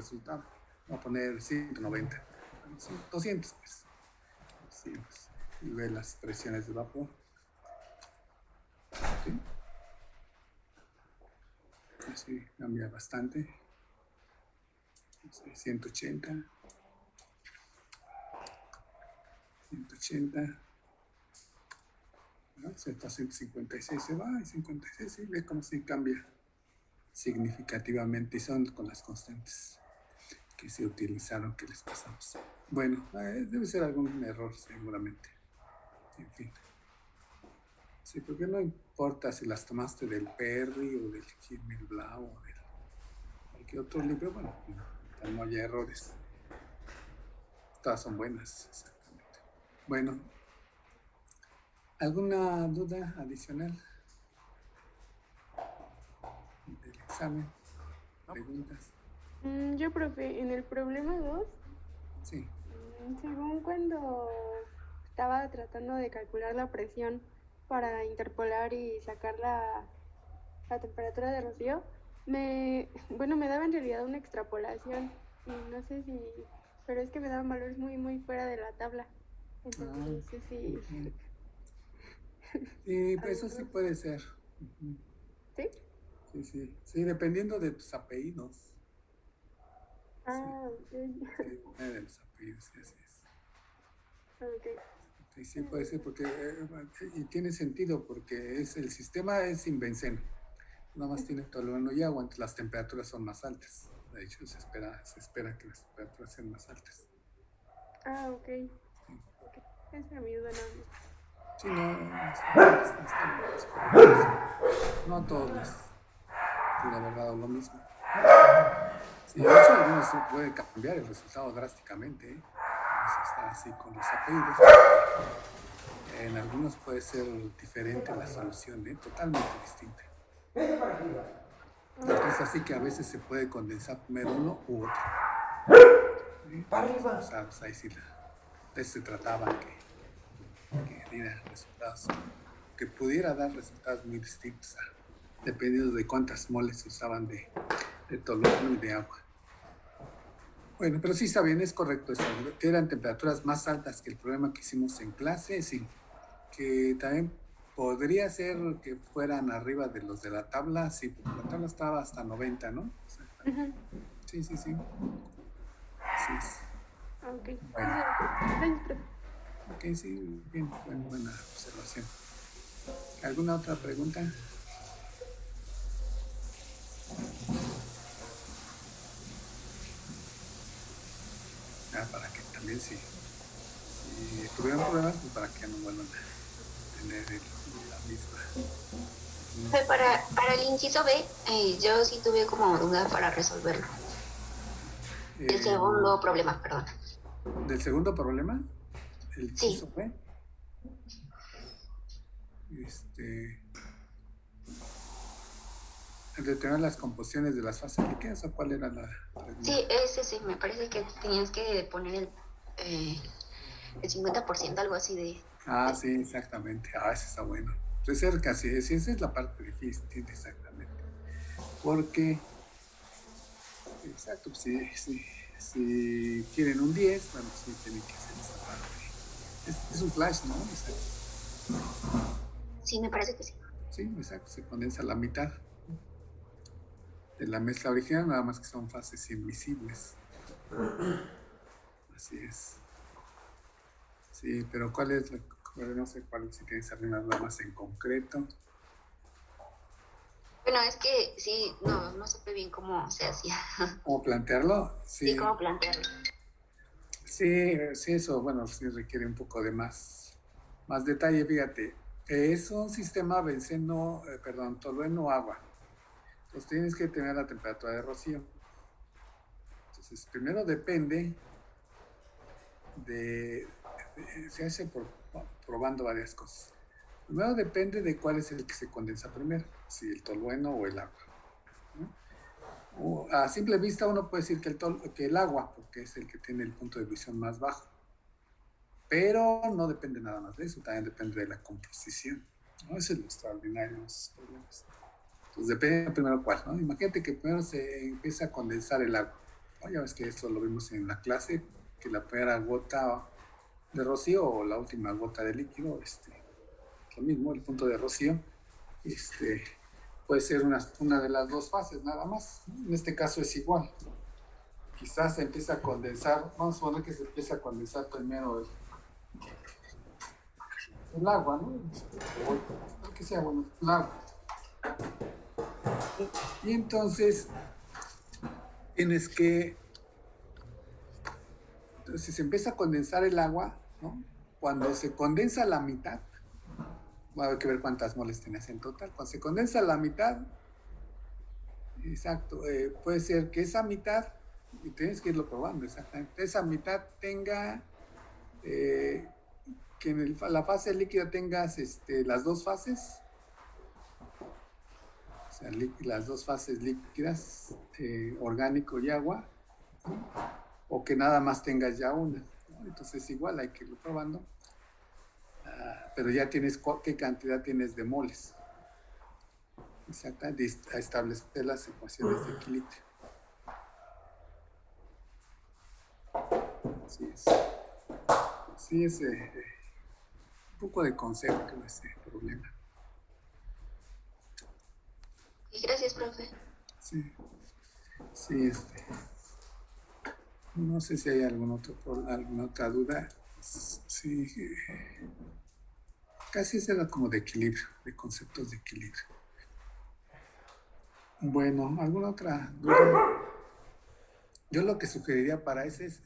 resultado. Voy a poner 190, 200 pues. 200. Y ve las presiones de vapor. ¿Sí? Así cambia bastante. 180. 180. ¿No? Se está 156, se va y 56, sí, ve cómo se cambia significativamente y son con las constantes que se utilizaron que les pasamos. Bueno, debe ser algún error seguramente. En fin. Sí, porque no importa si las tomaste del Perry o del Gilmel Blau o del cualquier otro libro, bueno, no haya errores. Todas son buenas, exactamente. Bueno, ¿alguna duda adicional del examen? ¿Preguntas? Yo, profe, en el problema 2, Sí. según cuando estaba tratando de calcular la presión para interpolar y sacar la temperatura de Rocío, me daba en realidad una extrapolación y no sé si, pero es que me daban valores muy, muy fuera de la tabla. Entonces Ah, no sé si uh-huh. Sí, pues eso sí algunos, puede ser. Uh-huh. ¿sí? Sí, sí. Sí, dependiendo de tus apellidos. Sí, Ah, ok. sí, depende de los apellidos, sí, así es. Ok. Sí, sí puede ser porque, y tiene sentido porque el sistema es sin benceno. Nada más tiene tolueno y agua, entonces las temperaturas son más altas. De hecho, se espera que las temperaturas sean más altas. Ah, ok. Sí, Ok. Esa era mi duda nada más. sí, no, está bien, es correcto. Sí. No a todos les hubiera dado lo mismo. Sí, de hecho, algunos puede cambiar el resultado drásticamente, ¿eh? Si está así con los apellidos, porque en algunos puede ser diferente la solución, ¿eh? Totalmente distinta. Es así que a veces se puede condensar primero uno u otro. ¿Sí? O sea, pues ahí sí de eso se trataba que diera resultados, que pudiera dar resultados muy distintos dependiendo de cuántas moles se usaban de tolueno y de agua. Bueno, pero sí está bien, es correcto eso. Que eran temperaturas más altas que el problema que hicimos en clase, sí. Que también podría ser que fueran arriba de los de la tabla, sí, porque la tabla estaba hasta 90, ¿no? Exactamente. Ujú. Sí, sí, sí. Así es. Ah, ok. Bueno, Gracias, profe. ok, sí, bien, buena observación. ¿Alguna otra pregunta? Para que también si tuvieron problemas, pues para que no vuelvan a tener la misma. Para el inciso B, yo sí tuve como duda para resolverlo. El El, segundo problema, perdón. del segundo problema, el Sí, inciso B, el determinar las composiciones de las fases líquidas, ¿o cuál era la pregunta? sí, ese sí, me parece que tenías que poner el 50%, algo así de. Sí, exactamente. Ese está bueno. De cerca, sí, sí, esa es la parte difícil, exactamente. Porque, exacto, si quieren un 10, bueno, sí tienen que hacer esa parte. Es un flash, ¿no? Exacto. Sí, me parece que sí. Sí, exacto, se condensa la mitad de la mezcla original, nada más que son fases invisibles. Así es. Sí, pero ¿cuál es no sé cuál, si tienes alguna duda más en concreto? Bueno, es que sí, no supe bien cómo se hacía. ¿Cómo plantearlo? Sí, Sí, cómo plantearlo. sí, sí, eso, bueno, sí requiere un poco de más detalle, fíjate. Es un sistema benceno, perdón, tolueno agua. Entonces tienes que tener la temperatura de rocío. Entonces, primero depende se hace probando varias cosas. Primero depende de cuál es el que se condensa primero, si el tolueno o el agua, ¿no? A simple vista uno puede decir que el agua, porque es el que tiene el punto de ebullición más bajo, pero no depende nada más de eso, también depende de la composición, ¿no? Eso es lo extraordinario de esos problemas. Entonces depende primero cuál, ¿no? Imagínate que primero se empieza a condensar el agua. ¿no? Ya ves que eso lo vimos en la clase, que la primera gota de rocío o la última gota de líquido, lo mismo, el punto de rocío, puede ser una de las dos fases nada más. En este caso es igual. Quizás se empieza a condensar, vamos a suponer que se empieza a condensar primero el agua, ¿no? O que sea, bueno, el agua. Y entonces tienes que, si se empieza a condensar el agua, ¿no? Cuando se condensa la mitad, va a haber que ver cuántas moles tienes en total. Cuando se condensa la mitad, exacto, puede ser que esa mitad, y tienes que irlo probando exactamente, esa mitad tenga, que en la fase líquida tengas las dos fases, o sea, las dos fases líquidas, orgánico y agua, ¿sí? O que nada más tengas ya una, ¿no? Entonces igual hay que irlo probando, pero ya tienes qué cantidad tienes de moles. Exactamente, a establecer las ecuaciones de equilibrio. Así es. Sí, es un poco de concepto ese problema. Y gracias, profe. Sí, sí, no sé si hay alguna otra duda. Sí, casi es como de equilibrio, de conceptos de equilibrio. Bueno, ¿alguna otra duda? Yo lo que sugeriría para ese es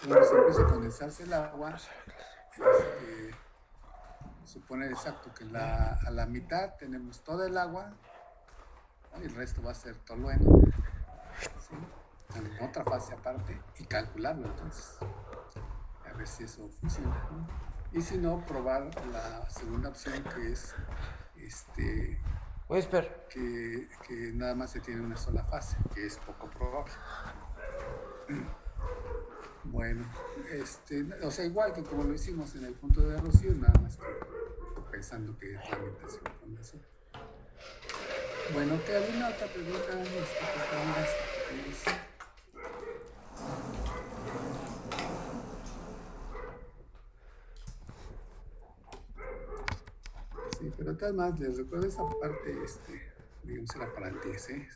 cuando se empieza a condensarse el agua, suponer exacto que a la mitad tenemos toda el agua, ¿no? Y el resto va a ser tolueno, ¿sí? En otra fase aparte, y calcularlo entonces, a ver si eso funciona, ¿no? Y si no, probar la segunda opción, que es Whisper. que nada más se tiene una sola fase, que es poco probable. Bueno, o sea, igual que como lo hicimos en el punto de rocío, nada más que pensando que es lamentación con eso. Bueno, ¿te alguna otra pregunta, compañeras? Sí, pero de todas maneras les recuerdo esa parte, digamos, era para el 10, ¿eh?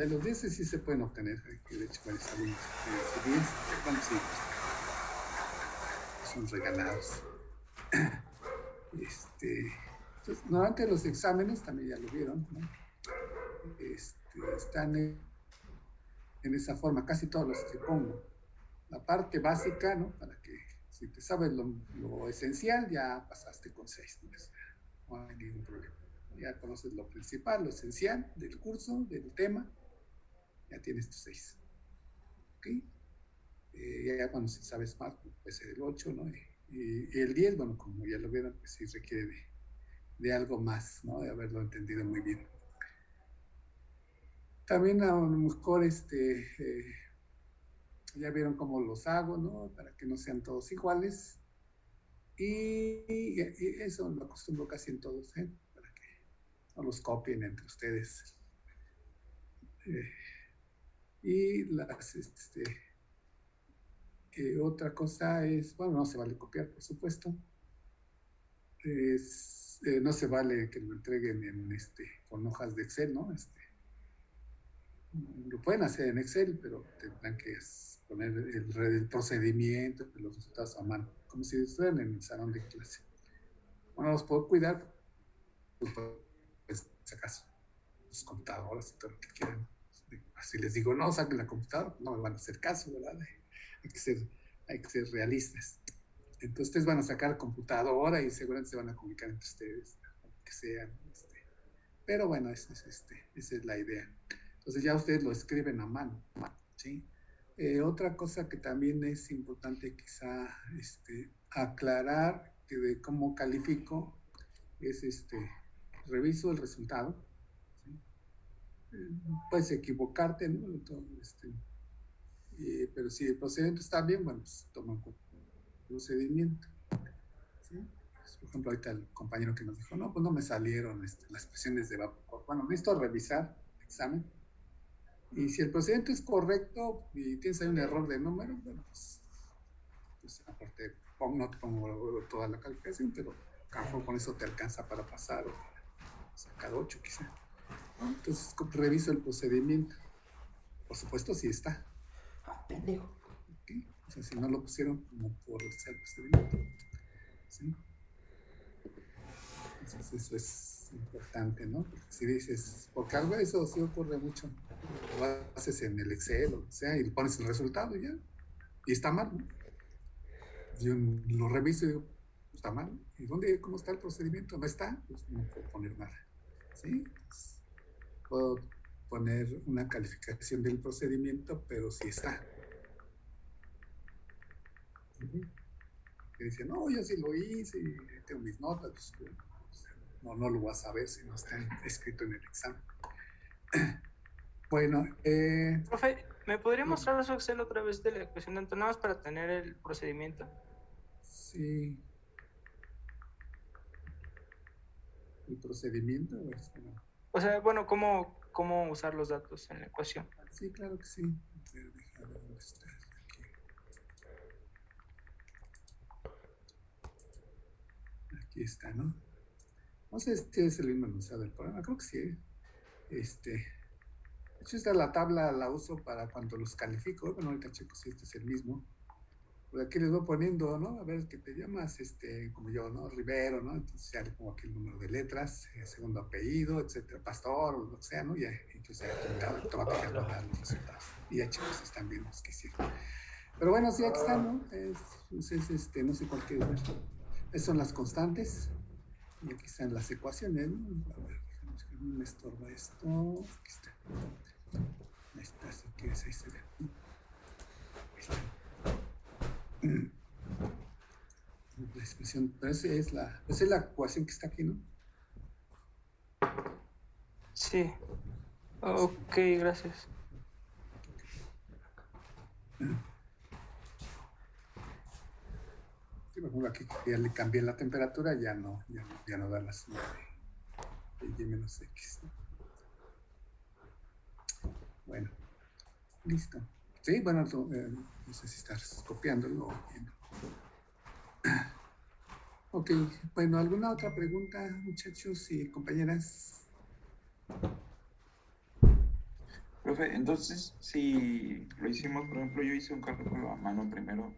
Los 10 sí se pueden obtener, que de hecho varios alumnos, 10, bueno, sí, son regalados. Entonces, normalmente los exámenes, también ya lo vieron, ¿no? Están en esa forma, casi todos los que pongo. La parte básica, ¿no? Para que si te sabes lo esencial, ya pasaste con 6, no hay ningún problema. Ya conoces lo principal, lo esencial del curso, del tema, ya tienes tus 6. ¿Ok? Ya cuando sabes más, pues puede ser el 8, ¿no? Y el 10, bueno, como ya lo vieron, pues sí requiere de algo más, ¿no? De haberlo entendido muy bien. También a lo mejor ya vieron cómo los hago, ¿no? Para que no sean todos iguales. Y eso lo acostumbro casi en todos, ¿eh? Para que no los copien entre ustedes. Y otra cosa es, bueno, no se vale copiar, por supuesto. No se vale que lo entreguen con hojas de Excel, ¿no? Lo pueden hacer en Excel, pero tendrán que poner el procedimiento, los resultados a mano, como si estuvieran en el salón de clase. Bueno, los puedo cuidar, pues, si acaso, sus computadoras y todo lo que quieran. Si les digo, no, saquen la computadora, no me van a hacer caso, ¿verdad? Hay que ser realistas. Entonces, ustedes van a sacar computadora y seguramente se van a comunicar entre ustedes, que sean. Pero bueno, esa es la idea. Entonces ya ustedes lo escriben a mano, ¿sí? Otra cosa que también es importante quizá aclarar que de cómo califico es reviso el resultado, ¿sí? Puedes equivocarte, ¿no? Pero si el procedimiento está bien, bueno, pues toman procedimiento, ¿sí? Por ejemplo, ahorita el compañero que nos dijo, no, pues no me salieron las presiones de vapor. Bueno, necesito revisar el examen Y si el procedimiento es correcto y tienes ahí un error de número, bueno, pues aparte, no te pongo toda la calificación, pero a lo mejor con eso te alcanza para pasar o para sacar 8 quizá. Entonces reviso el procedimiento. Por supuesto, sí está. Pendejo. ¿Okay? O sea, si no lo pusieron, no puedo revisar el procedimiento. ¿Sí? Entonces eso es importante, ¿no? Porque si dices, porque algo de eso sí ocurre mucho. Lo haces en el Excel o lo que sea y le pones el resultado y ya. Y está mal, ¿no? Yo lo reviso y digo, está mal. ¿Y dónde, cómo está el procedimiento? No está, pues no puedo poner nada. ¿Sí? Entonces, puedo poner una calificación del procedimiento, pero sí está. Que dice, no, yo sí lo hice, y tengo mis notas. Pues, no lo vas a ver si no está escrito en el examen. Bueno, Profe, ¿me podría mostrar su Excel otra vez de la ecuación de Antonio para tener el procedimiento? sí, el procedimiento, pues, bueno, O sea, bueno, ¿cómo usar los datos en la ecuación? sí, claro que sí. A ver, deja ver dónde está. Aquí está, ¿no? No sé si es el mismo enunciado del programa, creo que sí. De hecho, esta la tabla la uso para cuando los califico. Bueno, ahorita checo si este es el mismo. Pues aquí les voy poniendo, ¿no? A ver, ¿qué te llamas? Como yo, ¿no? Rivero, ¿no? Entonces ya le pongo aquí el número de letras, segundo apellido, etcétera, pastor, o lo que sea, ¿no? Ya, entonces ya automáticamente va a dar los resultados. Y ya chicos están bien los que hicieron. Pero bueno, sí, aquí están, ¿no? No sé cuál quieres ver. Esas son las constantes. Y aquí están las ecuaciones, ¿no? A ver, no me estorba esto. Aquí está. Ahí está, si quieres, ahí se ve. Ahí está. La expresión, pero esa es la ecuación que está aquí, ¿no? Sí. Ok, gracias. Sí, por ejemplo, aquí ya le cambié la temperatura, ya no da la suma de Y menos X. Bueno, listo. Sí, bueno, no sé si estás copiándolo o viendo. Ok, bueno, ¿alguna otra pregunta, muchachos y compañeras? Profe, entonces, si lo hicimos, por ejemplo, yo hice un cálculo a mano primero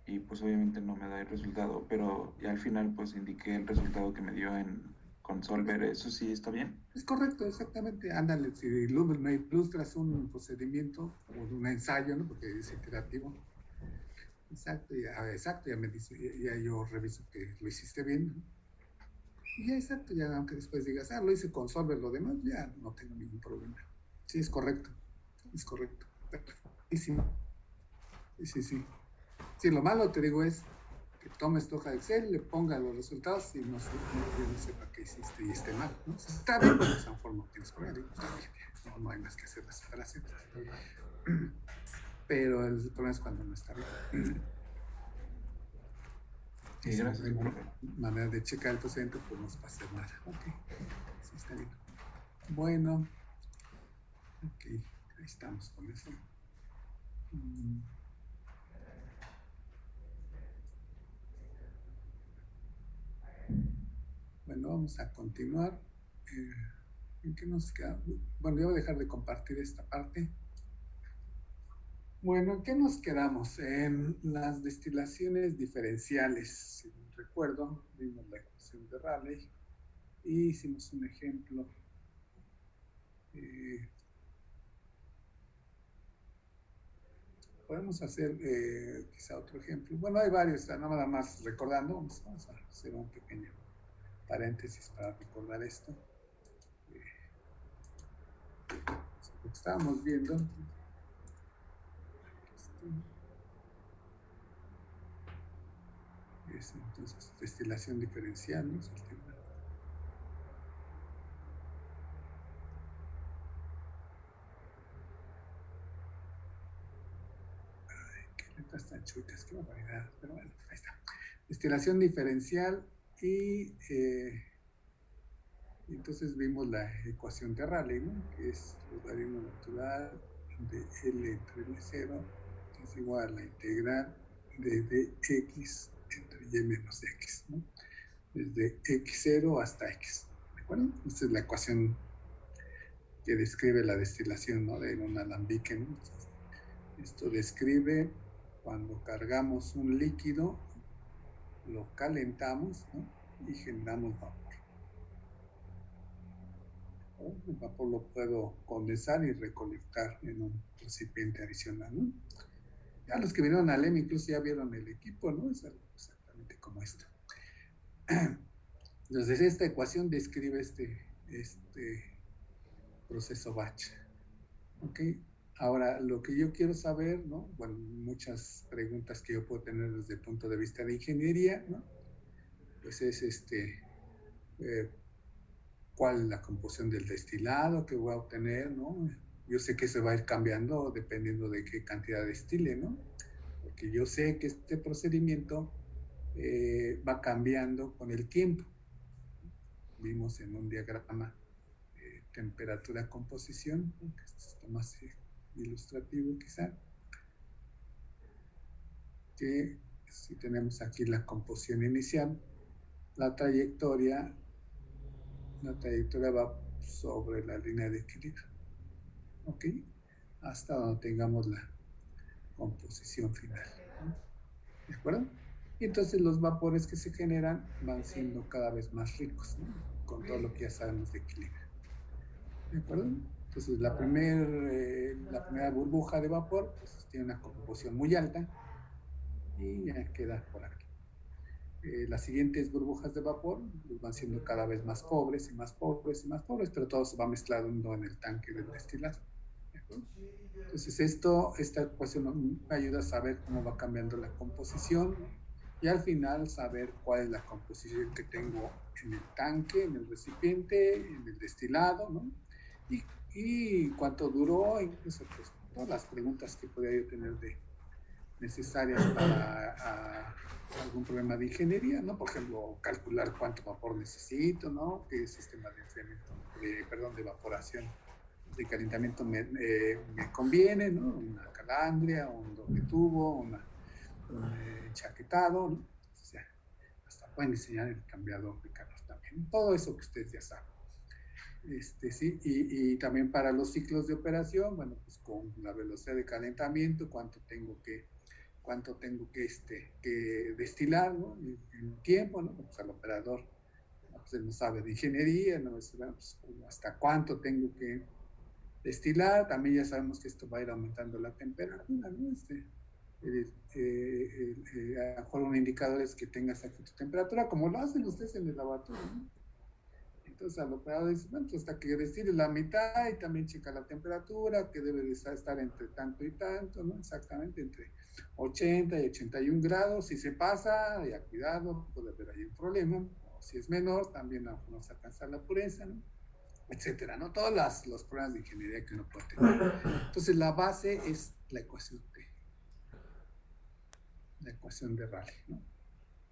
y pues obviamente no me da el resultado, pero ya al final pues indiqué el resultado que me dio en Consolver, ¿eso sí está bien? Es correcto, exactamente. Ándale, si me ilustras un procedimiento o un ensayo, ¿no? Porque es iterativo. Exacto, ya me dice, ya yo reviso que lo hiciste bien, ¿no? Y ya exacto, ya aunque después digas, lo hice con Solver, lo demás, ya no tengo ningún problema. Sí, es correcto. Perfectísimo. Sí. Sí, lo malo, te digo, es que tomes tu hoja de Excel, le ponga los resultados y yo no sepa qué hiciste y esté mal, ¿no? Si está bien, pues a lo mejor no tienes problema, digo, está bien, no hay más que hacer las separaciones. Pero el problema es cuando no está bien. Sí, gracias, no hay profe. manera de checar el procedimiento, pues no se va a hacer nada. Ok, sí, está bien. Bueno, ok, ahí estamos con eso. Bueno, vamos a continuar. ¿En qué nos queda? Bueno, yo voy a dejar de compartir esta parte. Bueno, ¿en qué nos quedamos? En las destilaciones diferenciales. Si recuerdo, vimos la ecuación de Rayleigh y hicimos un ejemplo. Podemos hacer quizá otro ejemplo. Bueno, hay varios, nada más recordando. Vamos a hacer un pequeño paréntesis para recordar esto. Lo que estábamos viendo. Es entonces destilación diferencial, ¿no? Es el tema. Qué letras tan chuitas, qué barbaridad. Pero bueno, ahí está. Destilación diferencial y Entonces vimos la ecuación de Rayleigh, ¿no? Que es logaritmo natural de L entre L0 es igual a la integral de dx entre y menos x, ¿no? Desde x0 hasta x, ¿de acuerdo? Esta es la ecuación que describe la destilación, ¿no? De un alambique, ¿no? Entonces, esto describe cuando cargamos un líquido, lo calentamos, ¿no? Y generamos vapor. El vapor lo puedo condensar y recolectar en un recipiente adicional, ¿no? Ya los que vinieron al EM incluso ya vieron el equipo, ¿no? Es algo exactamente como esto. Entonces esta ecuación describe este proceso batch. ¿Ok? Ahora, lo que yo quiero saber, ¿no? Bueno, muchas preguntas que yo puedo tener desde el punto de vista de ingeniería, ¿no? Pues es cuál es la composición del destilado que voy a obtener, ¿no? Yo sé que se va a ir cambiando dependiendo de qué cantidad destile, ¿no? Porque yo sé que este procedimiento va cambiando con el tiempo. Vimos en un diagrama temperatura-composición, ¿no? Que esto es más ilustrativo quizá, que si tenemos aquí la composición inicial, la trayectoria va sobre la línea de equilibrio, ¿ok? Hasta donde tengamos la composición final, ¿no? ¿De acuerdo? Y entonces los vapores que se generan van siendo cada vez más ricos, ¿no? Con todo lo que ya sabemos de equilibrio. ¿De acuerdo? Entonces la primera burbuja de vapor pues, tiene una composición muy alta y ya queda por aquí. Las siguientes burbujas de vapor pues, van siendo cada vez más pobres y más pobres y más pobres, pero todo se va mezclando en el tanque del destilado. ¿De acuerdo? Entonces esta ecuación me ayuda a saber cómo va cambiando la composición, ¿no? Y al final saber cuál es la composición que tengo en el tanque, en el recipiente, en el destilado, ¿no? Y cuánto duró, incluso pues todas las preguntas que podría yo tener necesarias para algún problema de ingeniería, ¿no? Por ejemplo, calcular cuánto vapor necesito, ¿no? Qué sistema de enfriamiento, de evaporación, de calentamiento me conviene, ¿no? Una calandria, un doble tubo, un enchaquetado, ¿no? O sea, hasta pueden diseñar el cambiador de calor también. Todo eso que ustedes ya saben. Sí, y también para los ciclos de operación, bueno, pues con la velocidad de calentamiento, cuánto tengo que destilar, ¿no? En tiempo, ¿no? Pues al operador, pues él no sabe de ingeniería, ¿no? Pues, hasta cuánto tengo que destilar, también ya sabemos que esto va a ir aumentando la temperatura, ¿no? A lo mejor un indicador es que tengas aquí tu temperatura, como lo hacen ustedes en el laboratorio, ¿no? Entonces al operador dice, bueno, pues hasta que destile la mitad y también checa la temperatura, que debe de estar entre tanto y tanto, ¿no? Exactamente entre 80 y 81 grados. Si se pasa, ya cuidado, puede haber ahí un problema. O si es menor, también no vamos a alcanzar la pureza, ¿no? Etcétera, ¿no? Todos los problemas de ingeniería que uno puede tener. Entonces la base es la ecuación de Rayleigh, ¿no?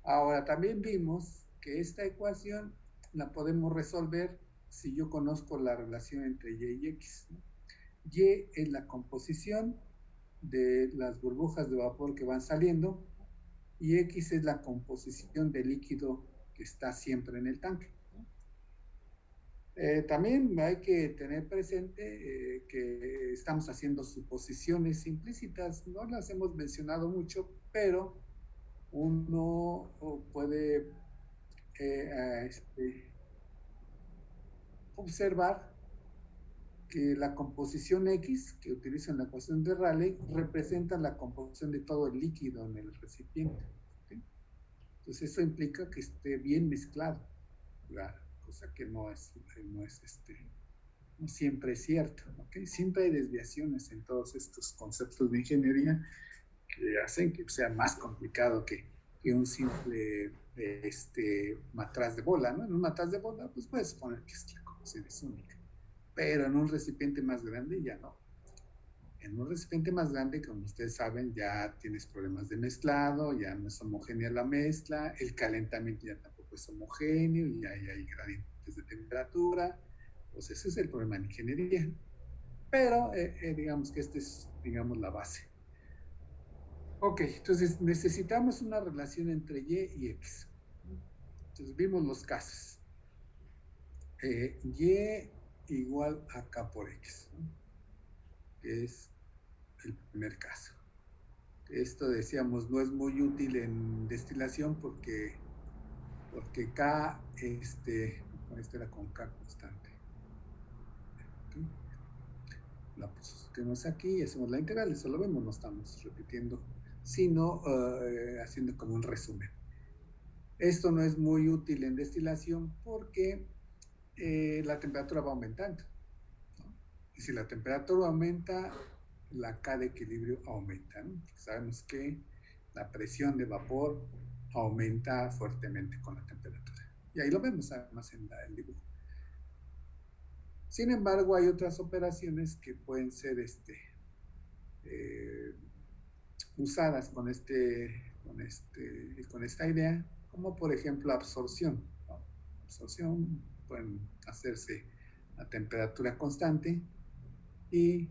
Ahora también vimos que esta ecuación la podemos resolver si yo conozco la relación entre Y y X, ¿no? Y es la composición de las burbujas de vapor que van saliendo y X es la composición del líquido que está siempre en el tanque. También hay que tener presente que estamos haciendo suposiciones implícitas, no las hemos mencionado mucho, pero uno puede observar que la composición X que utiliza en la ecuación de Rayleigh representa la composición de todo el líquido en el recipiente. ¿Okay? Entonces eso implica que esté bien mezclado, cosa que no siempre es cierto. ¿Okay? Siempre hay desviaciones en todos estos conceptos de ingeniería que hacen que sea más complicado que un simple matraz de bola, ¿no? En un matraz de bola, pues puedes poner que la composición es única, pero en un recipiente más grande ya no. En un recipiente más grande, como ustedes saben, ya tienes problemas de mezclado, ya no es homogénea la mezcla, el calentamiento ya tampoco es homogéneo y ya hay límites de temperatura. Pues ese es el problema en ingeniería. Pero digamos que esta es, digamos, la base. Ok, entonces necesitamos una relación entre Y y X. Entonces vimos los casos. Y igual a K por X, ¿no? Que es el primer caso. Esto decíamos no es muy útil en destilación porque K, esto era con K constante. ¿Okay? La sustituimos aquí y hacemos la integral, eso lo vemos, no estamos repitiendo, sino haciendo como un resumen. Esto no es muy útil en destilación porque la temperatura va aumentando, ¿no? Y si la temperatura aumenta, la K de equilibrio aumenta, ¿no? Sabemos que la presión de vapor aumenta fuertemente con la temperatura. Y ahí lo vemos además en el dibujo. Sin embargo, hay otras operaciones que pueden ser usadas con esta idea, como por ejemplo absorción, ¿no? Absorción pueden hacerse a temperatura constante y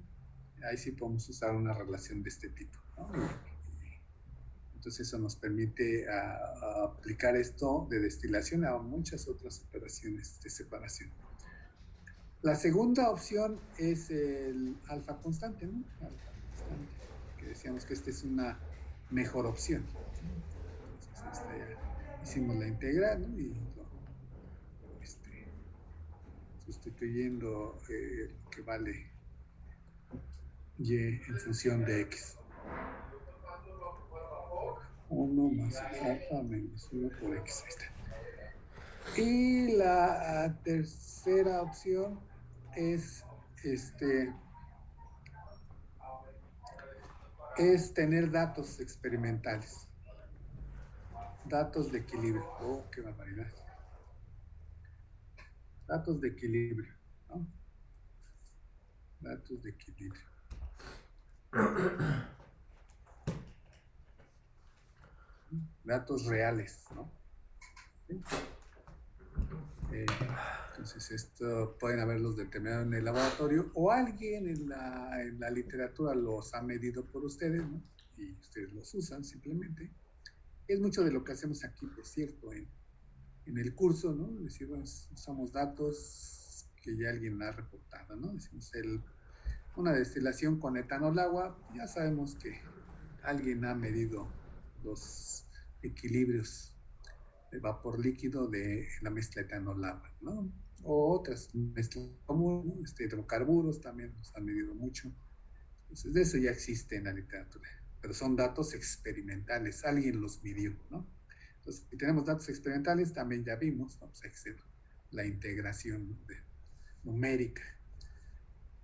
ahí sí podemos usar una relación de este tipo, ¿no? Entonces eso nos permite aplicar esto de destilación a muchas otras operaciones de separación. La segunda opción es el alfa constante, ¿no? Alfa constante, que decíamos que esta es una mejor opción. Entonces esta ya hicimos la integral, ¿no? Y sustituyendo lo que vale y en función de x. 1 más alfa menos 1 por x. Ahí está. Y la tercera opción es tener datos experimentales. Datos de equilibrio. Oh, qué barbaridad. Datos de equilibrio, ¿no? Datos de equilibrio. Datos reales, ¿no? ¿Sí? Entonces, esto pueden haberlos determinado en el laboratorio o alguien en la literatura los ha medido por ustedes, ¿no? Y ustedes los usan simplemente. Es mucho de lo que hacemos aquí, por cierto, en el curso, ¿no? Decimos, usamos datos que ya alguien ha reportado, ¿no? Decimos, una destilación con etanol agua, ya sabemos que alguien ha medido los equilibrios de vapor líquido de la mezcla etanol agua, ¿no? O otras mezclas comunes, ¿no? Hidrocarburos también nos han medido mucho. Entonces, de eso ya existe en la literatura, pero son datos experimentales, alguien los midió, ¿no? Entonces, si tenemos datos experimentales, también ya vimos, vamos a hacer la integración numérica.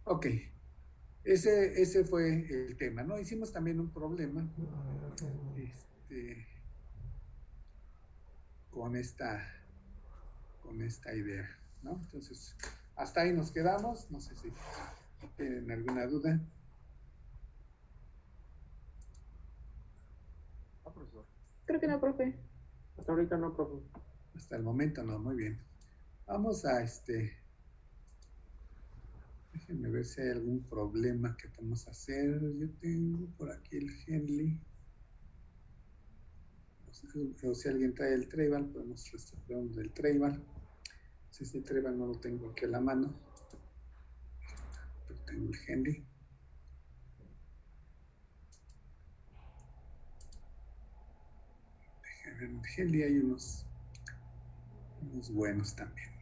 Ok, ese fue el tema, ¿no? Hicimos también un problema con esta idea, ¿no? Entonces, hasta ahí nos quedamos, no sé si tienen alguna duda. Profesor. Creo que no, profe. Hasta ahorita no, profe. Hasta el momento no, muy bien. Vamos a déjenme ver si hay algún problema que podemos hacer. Yo tengo por aquí el Henley. O si alguien trae el Tribal, podemos resolver uno del Tribal. Si este Tribal no lo tengo aquí a la mano, pero tengo el Henley. En el Henley hay unos buenos también.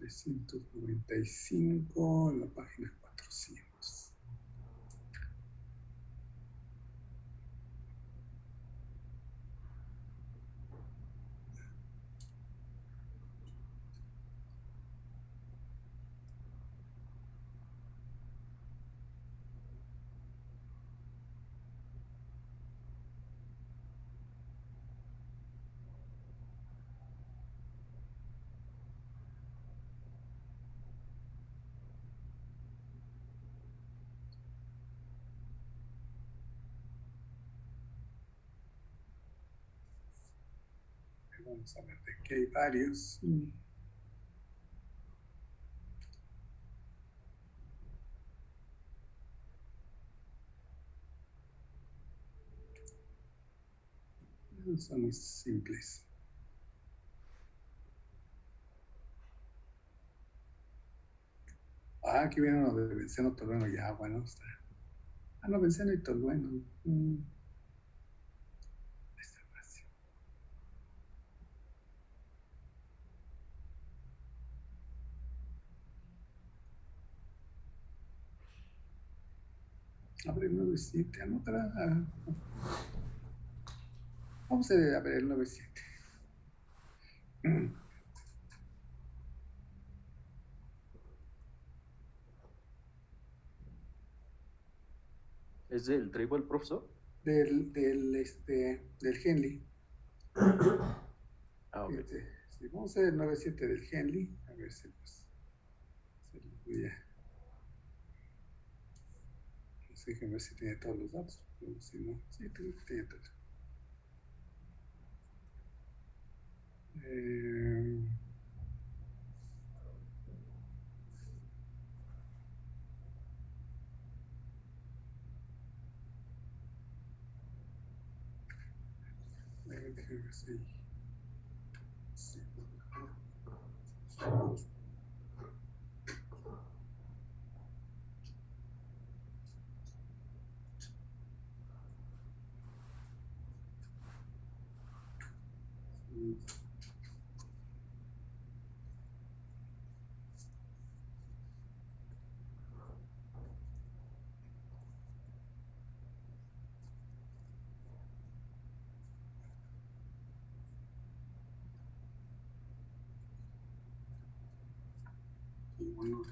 ...395... en la página 400. Vamos a ver de qué hay varios. Son muy simples. Aquí viene uno de benceno, tolueno y agua, ¿no? Está. No, benceno y tolueno. Está fácil. Abre el 9-7, anótala. Vamos a ver el 9-7. ¿Es del tribal, profesor? Del Henley. Ok. Sí, vamos a ver el 9-7 del Henley. A ver si pues, se los voy a. No sé, déjenme ver si tiene todos los datos. Pero si no, sí, tiene todos. Déjenme ver si. Sí. Y bueno.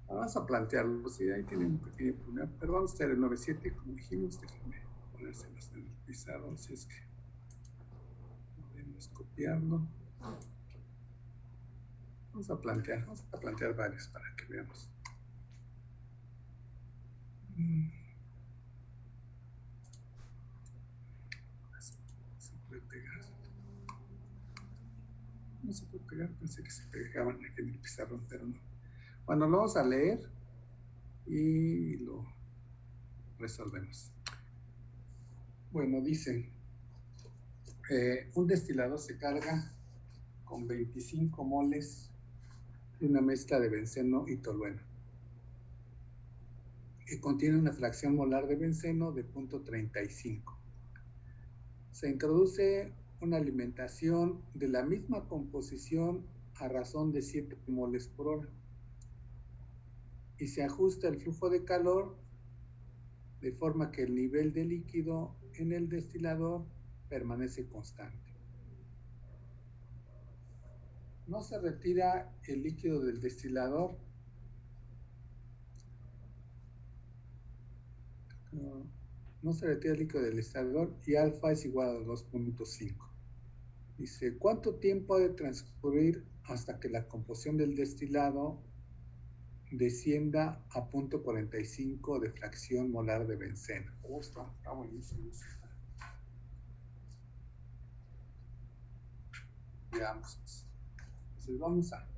Vamos a plantearlo, sí, ahí tiene un pequeño problema, pero vamos a hacer el 9-7, como dijimos, déjenme ponérselos en el pizarrón, si es que podemos copiarlo. Vamos a plantear varios para que veamos. Se puede pegar. No se puede pegar, pensé que se pegaban aquí en el pizarrón, pero no. Bueno, lo vamos a leer y lo resolvemos. Bueno, dice, un destilador se carga con 25 moles de una mezcla de benceno y tolueno, que contiene una fracción molar de benceno de 0.35. Se introduce una alimentación de la misma composición a razón de 7 moles por hora y se ajusta el flujo de calor de forma que el nivel de líquido en el destilador permanece constante. No se retira el líquido del destilador y alfa es igual a 2.5. Dice, ¿cuánto tiempo ha de transcurrir hasta que la composición del destilado descienda a 0.45 de fracción molar de benceno? Está buenísimo. Veamos. Entonces vamos a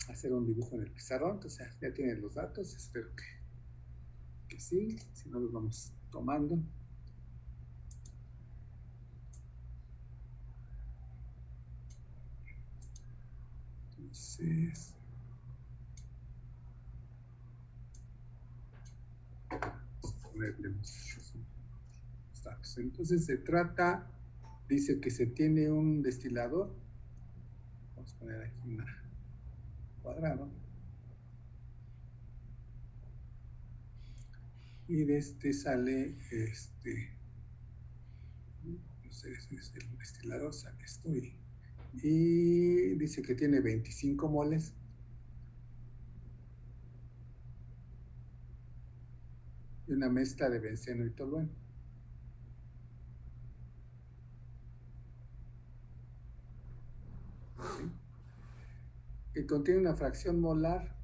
hacer un dibujo en el pizarrón. Entonces ya tienen los datos, espero que sí, si no los vamos tomando. Entonces, vamos a ponerle los datos. Entonces se trata, dice que se tiene un destilador. Vamos a poner aquí un cuadrado. Y de este sale no sé si es el destilador, sale esto y y dice que tiene 25 moles. Y una mezcla de benceno y tolueno. ¿Sí? Que contiene una fracción molar,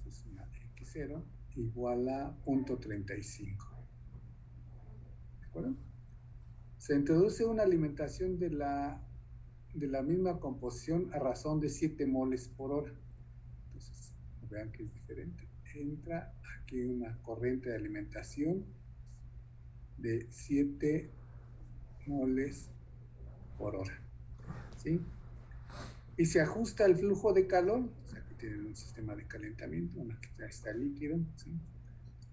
es una X0, igual a 0.35. ¿De acuerdo? Se introduce una alimentación de la misma composición a razón de 7 moles por hora. Entonces, vean que es diferente. Entra aquí una corriente de alimentación de 7 moles por hora. ¿Sí? Y se ajusta el flujo de calor, o sea, que tienen un sistema de calentamiento, aquí ya está el líquido, ¿sí?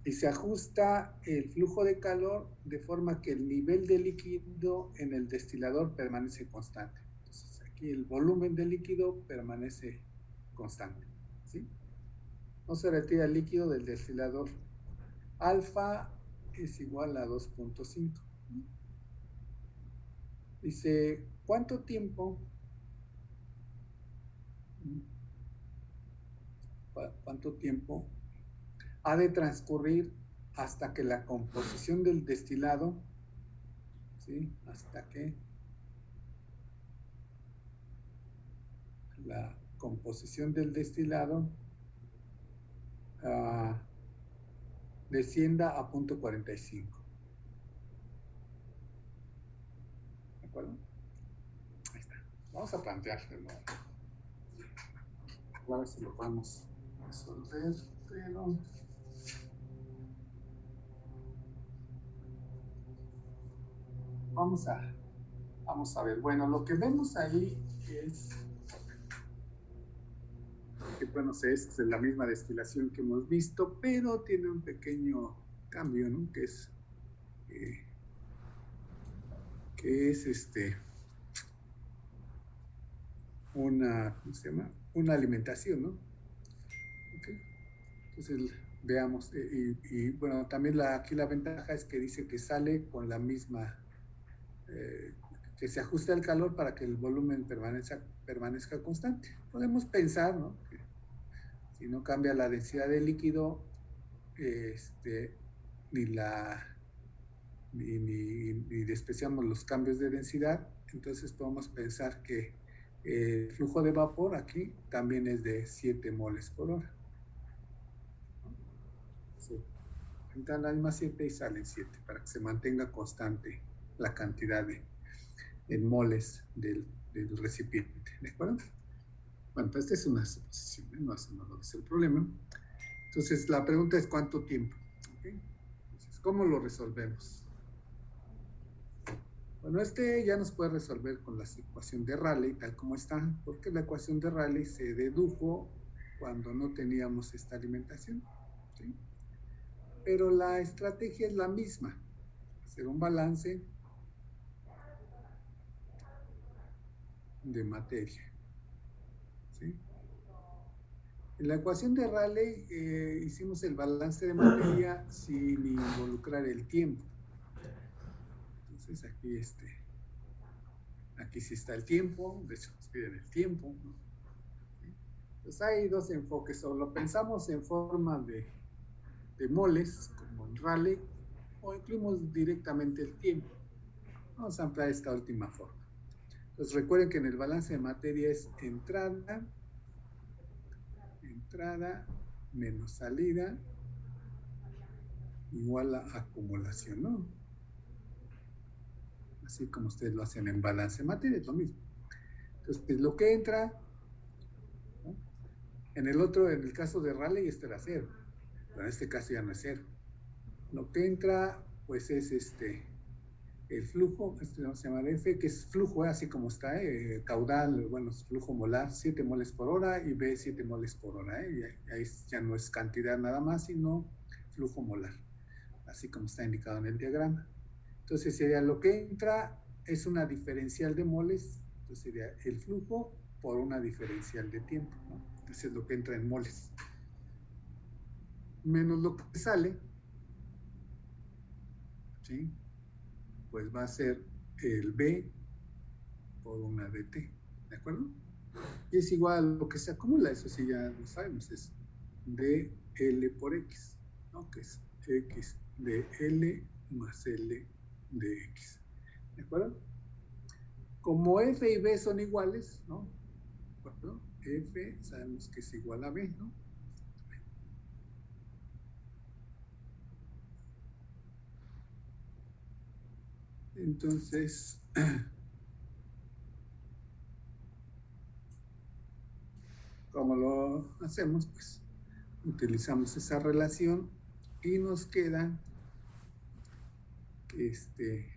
Y se ajusta el flujo de calor de forma que el nivel de líquido en el destilador permanece constante. Entonces, aquí el volumen de líquido permanece constante, ¿sí? No se retira el líquido del destilador. Alfa es igual a 2.5. Dice, ¿cuánto tiempo ha de transcurrir hasta que la composición del destilado, ¿sí? Hasta que la composición del destilado descienda a 0.45. ¿De acuerdo? Ahí está. Vamos a plantearlo. A ver si lo podemos resolver, pero vamos a ver. Bueno, lo que vemos ahí es que, bueno, es la misma destilación que hemos visto, pero tiene un pequeño cambio, ¿no? Que es ¿cómo se llama? Una alimentación, ¿no? Okay. Entonces, veamos, y bueno, también aquí la ventaja es que dice que sale con la misma, que se ajusta el calor para que el volumen permanezca constante. Podemos pensar, ¿no? Que si no cambia la densidad del líquido, ni despreciamos los cambios de densidad, entonces podemos pensar que el flujo de vapor aquí también es de 7 moles por hora. Sí. Entran las mismas 7 y salen 7 para que se mantenga constante la cantidad en moles del recipiente. ¿De acuerdo? Bueno, pues esta es una suposición, no es el problema. Entonces, la pregunta es ¿cuánto tiempo? ¿Okay? Entonces, ¿cómo lo resolvemos? Bueno, ya nos puede resolver con la ecuación de Rayleigh, tal como está, porque la ecuación de Rayleigh se dedujo cuando no teníamos esta alimentación, ¿sí? Pero la estrategia es la misma, hacer un balance de materia, ¿sí? En la ecuación de Rayleigh hicimos el balance de materia sin involucrar el tiempo. Entonces aquí sí está el tiempo, de hecho nos piden el tiempo, ¿no? Entonces hay dos enfoques, o lo pensamos en forma de moles, como en Rayleigh, o incluimos directamente el tiempo. Vamos a emplear esta última forma. Entonces recuerden que en el balance de materia es entrada menos salida igual a acumulación, ¿no? Así como ustedes lo hacen en balance de materia, es lo mismo. Entonces, lo que entra, ¿no? En el caso de Rayleigh, esto era 0. Pero en este caso ya no es 0. Lo que entra, pues es el flujo, vamos a llamar F, que es flujo, así como está, caudal, bueno, es flujo molar, 7 moles por hora, y B, 7 moles por hora, y ahí ya no es cantidad nada más, sino flujo molar, así como está indicado en el diagrama. Entonces sería lo que entra es una diferencial de moles, entonces sería el flujo por una diferencial de tiempo, ¿no? Eso es lo que entra en moles. Menos lo que sale, ¿sí? Pues va a ser el B por una dt. ¿de acuerdo? Y es igual a lo que se acumula, eso sí ya lo sabemos, es dl por x, ¿no? Que es x de L más L de x, ¿de acuerdo? Como f y b son iguales, ¿no? ¿De acuerdo? F sabemos que es igual a b, ¿no? Entonces, ¿cómo lo hacemos? Pues utilizamos esa relación y nos queda que este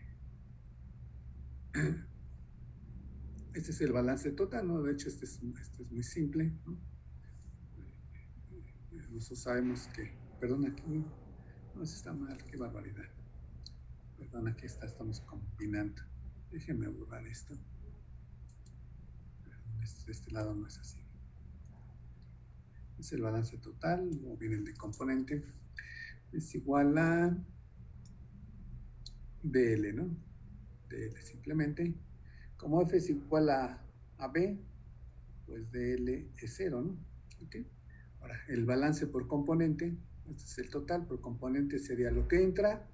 es el balance total, ¿no? De hecho, este es muy simple, ¿no? Nosotros sabemos que, perdón, aquí, no, eso está mal, qué barbaridad. Perdón, aquí estamos combinando. Déjenme borrar esto. Este lado no es así. Es el balance total, o bien el de componente, es igual a dl, ¿no? dl simplemente. Como f es igual a b, pues dl es 0, ¿no? ¿Ok? Ahora, el balance por componente, este es el total, por componente sería lo que entra.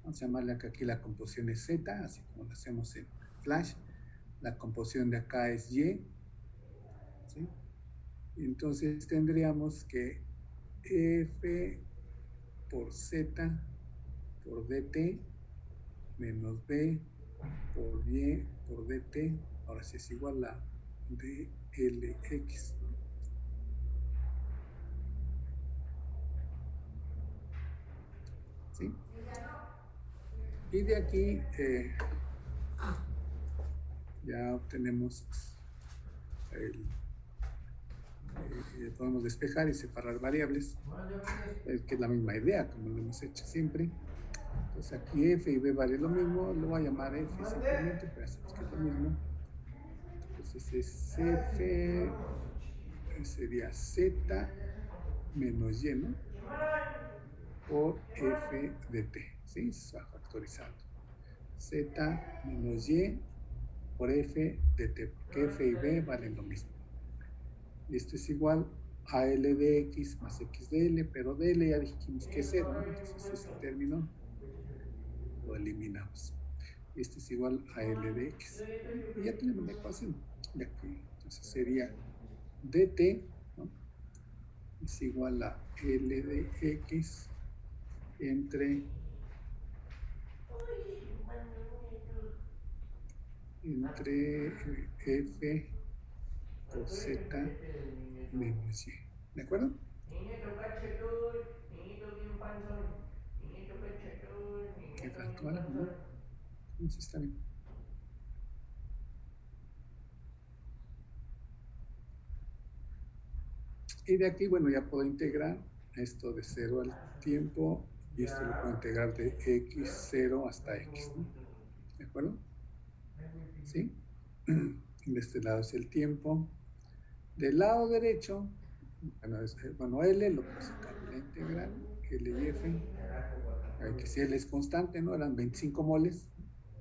Vamos a llamarle acá, aquí la composición es z, así como lo hacemos en Flash. La composición de acá es y, ¿sí? Entonces tendríamos que f por z por dt menos b por y por dt, ahora sí es igual a dlx. ¿Sí? Y de aquí ya obtenemos podemos despejar y separar variables, que es la misma idea como lo hemos hecho siempre. Entonces aquí f y b vale lo mismo, lo voy a llamar f simplemente, pero hacemos que es lo mismo. Entonces es f, sería z menos y, ¿no? Por f de t, ¿sí? Se va factorizando. Z menos y por f de t, porque f y b valen lo mismo. Y esto es igual a L de x más x de L, pero de L ya dijimos que es 0, ¿no? Entonces ese término lo eliminamos. Y esto es igual a L de x. Y ya tenemos la ecuación de aquí. Entonces sería dt, ¿no? Es igual a L de x entre f por z menos y. ¿De acuerdo? ¿Qué faltó algo, no? Entonces está bien. Y de aquí, bueno, ya puedo integrar esto de 0 al tiempo y esto lo puedo integrar de x0 hasta x, ¿no? ¿De acuerdo? ¿Sí? De este lado es el tiempo. Del lado derecho, bueno, L lo puse acá, la integral, L y F, que si L es constante, ¿no? Eran 25 moles,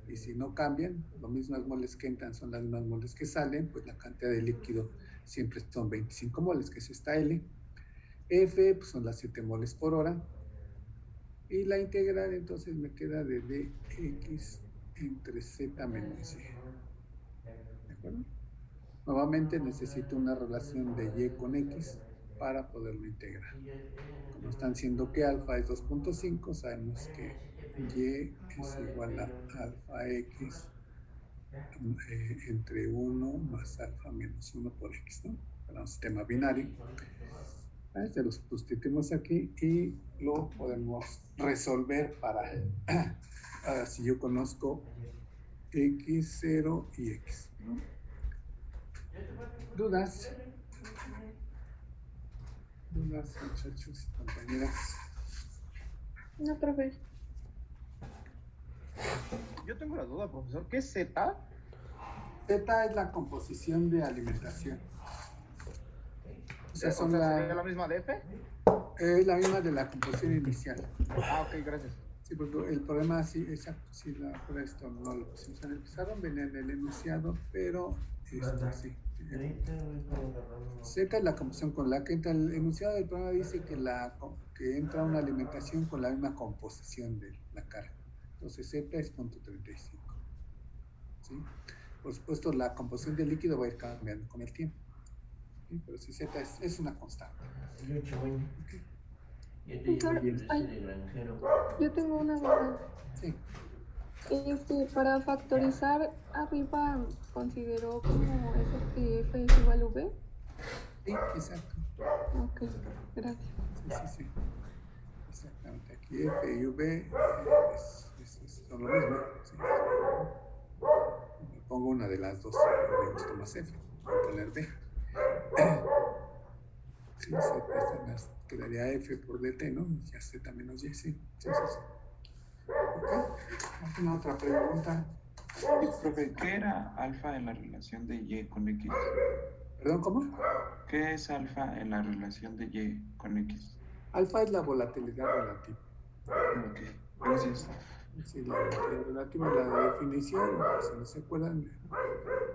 y si no cambian, las mismas moles que entran son las mismas moles que salen, pues la cantidad de líquido siempre son 25 moles, que es esta L. F, pues son las 7 moles por hora, y la integral entonces me queda de dx entre z menos y. ¿De acuerdo? Nuevamente necesito una relación de y con x para poderlo integrar. Como están diciendo que alfa es 2.5, sabemos que y es igual a alfa x entre 1 más alfa menos 1 por x, ¿no? Para un sistema binario. Este lo sustituimos aquí y lo podemos resolver para si yo conozco x0 y x, ¿no? ¿Dudas? ¿Dudas, muchachos y compañeras? No, profe. Yo tengo la duda, profesor. ¿Qué es Z? Z es la composición de alimentación. O sea, ¿Sería la misma de F? es la misma de la composición inicial. Ah, ok, gracias. Sí, porque el problema, sí, exacto, sí, por esto no lo pusimos en el pizarrón, venía en el enunciado, pero sí. Z es la composición con la que entra el enunciado del programa, dice que entra una alimentación con la misma composición de la carga. Entonces Z es punto 35. ¿Sí? Por supuesto, la composición del líquido va a ir cambiando con el tiempo. ¿Sí? Pero si Z es una constante. ¿Okay? Profesor, yo tengo una duda. Sí. Para factorizar arriba, ¿consideró como eso que F es igual a V? Sí, exacto. Ok, gracias. Sí. Exactamente. Aquí F y V son lo mismo. Sí. Pongo una de las dos, me gusta más F. Voy a poner B. Sí, Z quedaría F por DT, ¿no? Ya Z menos Y, sí. Ok. ¿Alguna otra pregunta? Profe, ¿qué era alfa en la relación de Y con X? ¿Perdón, cómo? ¿Qué es alfa en la relación de Y con X? Alfa es la volatilidad relativa. Ok, gracias. Sí, la volatilidad relativa, la definición, si no se acuerdan,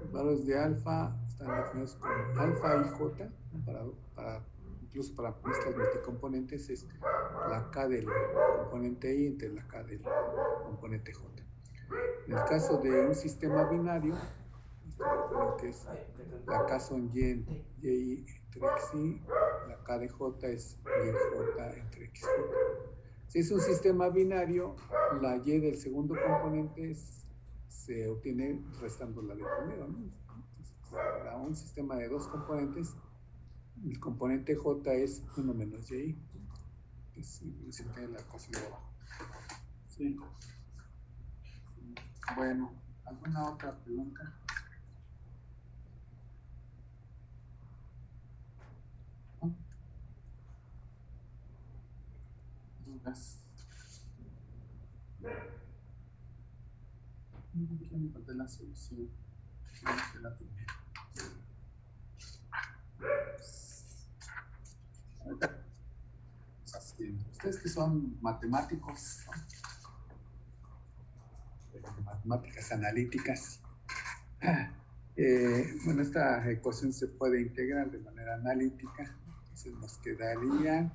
los valores de alfa están definidos como alfa y J, ¿no? Incluso para mezclas multicomponentes es la K del componente I entre la K del componente J. En el caso de un sistema binario, recuerden que es la K son Y entre XY, la K de J es YJ entre XJ. Si es un sistema binario, la Y del segundo componente se obtiene restando la del primero, ¿no? Entonces, para un sistema de dos componentes, el componente J es 1 menos Y. Se obtiene la ecuación de abajo. Sí. Bueno, ¿alguna otra pregunta? ¿No? ¿Dudas? Aquí encontré la solución. La primera. Ustedes que son matemáticos, ¿no? Matemáticas analíticas. Bueno, esta ecuación se puede integrar de manera analítica. Entonces nos quedaría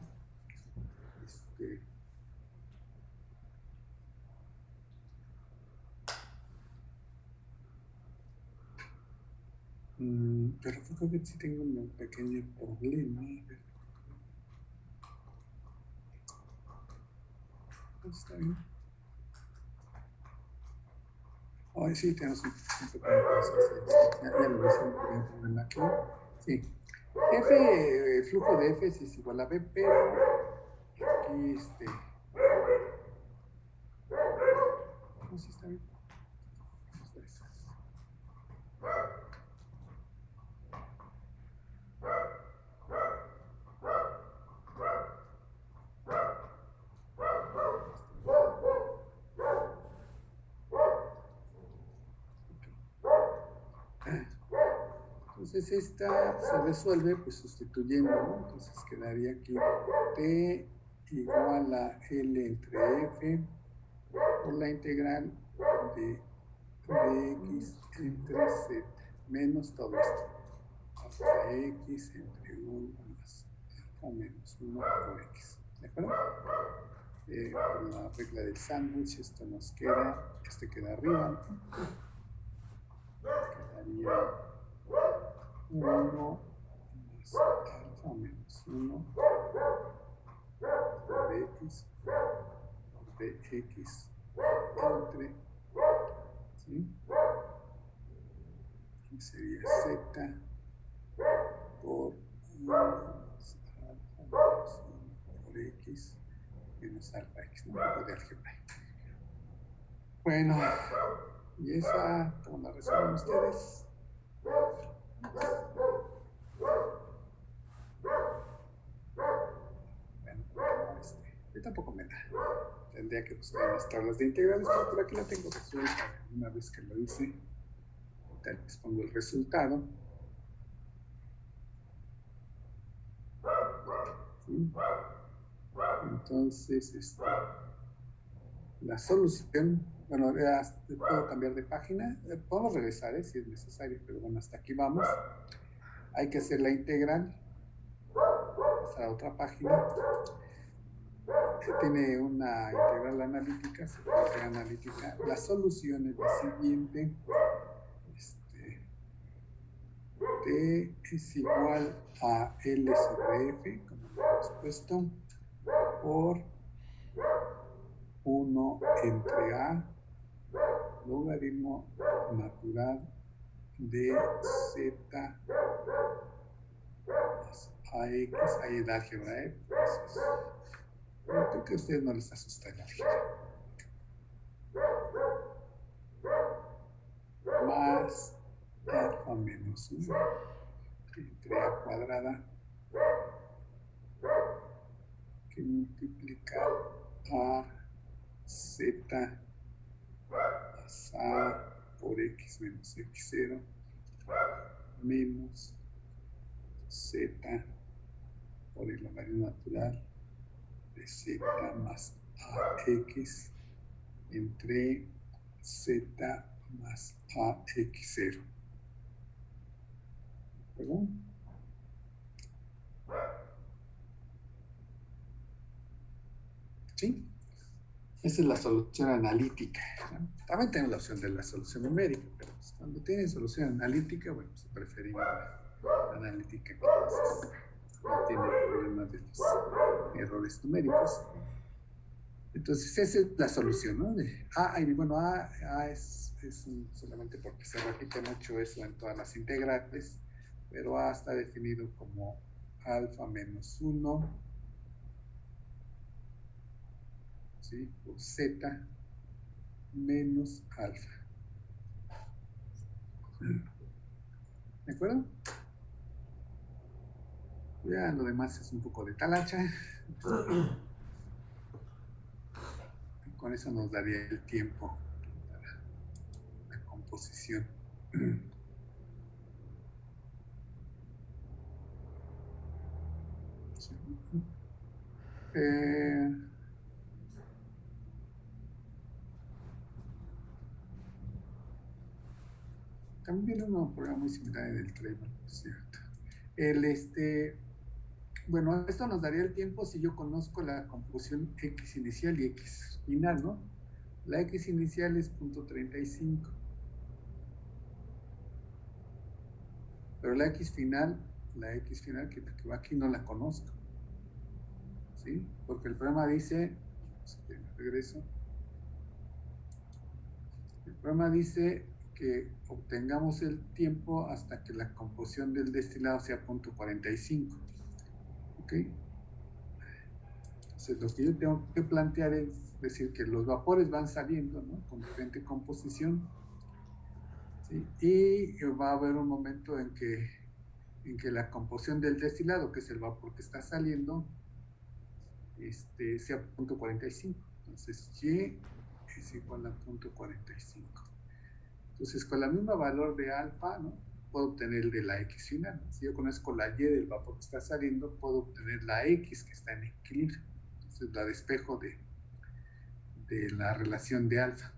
pero creo que sí tengo un pequeño problema. Está bien. Ay, sí, tenemos un pequeño problema. Ya lo hice, un pequeño problema aquí. Sí. F, el flujo de F es igual a B, pero aquí no, sí está bien. Entonces esta se resuelve pues sustituyendo, ¿no? Entonces quedaría aquí T igual a L entre F por la integral de X entre Z menos todo esto. Hasta X entre 1 más alfa menos 1 por X. ¿De acuerdo? Por la regla del sándwich, esto nos queda, queda arriba, ¿no? Quedaría 1 más alfa menos 1 por X entre, ¿sí? Aquí sería Z por 1 más alfa menos 1 por X menos alfa X, ¿no? Un poco de álgebra. Bueno, y esa, ¿cómo la resuelven ustedes? Bueno, yo tampoco me da. Tendría que buscar las tablas de integrales, pero por aquí la tengo resuelta. Una vez que lo hice, ahorita les pongo el resultado. ¿Sí? Entonces, La solución, bueno, ya puedo cambiar de página, podemos regresar si es necesario, pero bueno, hasta aquí vamos. Hay que hacer la integral, pasar a otra página. Tiene una integral analítica, se puede hacer analítica. La solución es la siguiente. T es igual a L sobre F, como lo hemos puesto, por 1 entre A, logaritmo natural de Z más AX. Ahí el álgebra, entonces, creo que a ustedes no les asusta el álgebra. Más alfa menos 1 entre A cuadrada, que multiplica a Z más A por X menos X0 menos Z por el logaritmo natural de Z más AX entre Z más AX0. ¿De acuerdo? ¿Sí? Esa es la solución analítica, ¿no? También tenemos la opción de la solución numérica, pero pues, cuando tienen solución analítica, bueno, pues preferimos la analítica, entonces no tiene problema de los errores numéricos. Entonces esa es la solución, ¿no? Y bueno, A es solamente porque se repite mucho eso en todas las integrales, pero A está definido como alfa menos 1, ¿sí? Por Z menos alfa. ¿De acuerdo? Ya lo demás es un poco de talacha. Con eso nos daría el tiempo para la composición. También viene un programa muy similar en el Treble, por cierto. Bueno, esto nos daría el tiempo si yo conozco la composición X inicial y X final, ¿no? La X inicial es 0.35. Pero la X final que va aquí, no la conozco. ¿Sí? Porque el programa dice, regreso, el programa dice que obtengamos el tiempo hasta que la composición del destilado sea 0.45. ¿Ok? Entonces lo que yo tengo que plantear es decir que los vapores van saliendo, ¿no? Con diferente composición, ¿sí? Y va a haber un momento en que la composición del destilado, que es el vapor que está saliendo, sea 0.45. Entonces Y es igual a 0.45. Entonces con la misma valor de alfa, ¿no? Puedo obtener el de la X final, ¿no? Si yo conozco la Y del vapor que está saliendo, puedo obtener la X que está en equilibrio. Entonces la despejo de la relación de alfa.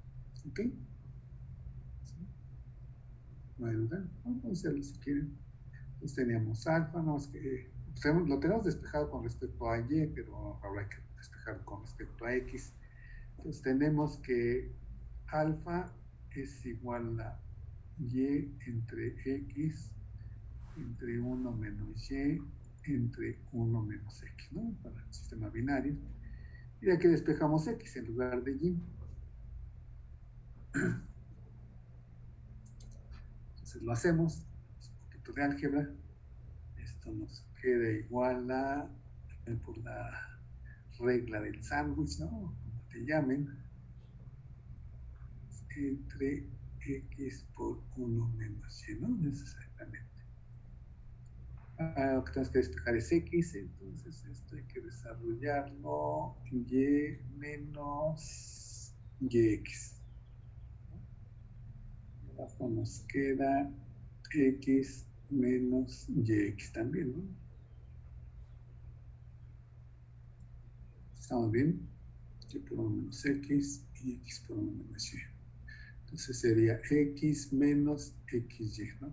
¿Ok? ¿Sí? No hay duda. Vamos a hacerlo si quieren. Entonces teníamos alfa, no es que lo tenemos despejado con respecto a Y, pero ahora hay que despejar con respecto a X. Entonces tenemos que alfa es igual a Y entre X entre 1 menos Y entre 1 menos X, ¿no? Para el sistema binario. Y aquí despejamos X en lugar de Y. Entonces lo hacemos, un poquito de álgebra. Esto nos queda igual a, por la regla del sándwich, ¿no? Como te llamen, entre X por 1 menos Y, ¿no? Es exactamente. Lo que tenemos que despejar es X, entonces esto hay que desarrollarlo Y menos YX. Abajo nos queda X menos YX también, ¿no? ¿Estamos bien? Y por 1 menos X y x por 1 menos y. Entonces sería x menos xy, ¿no?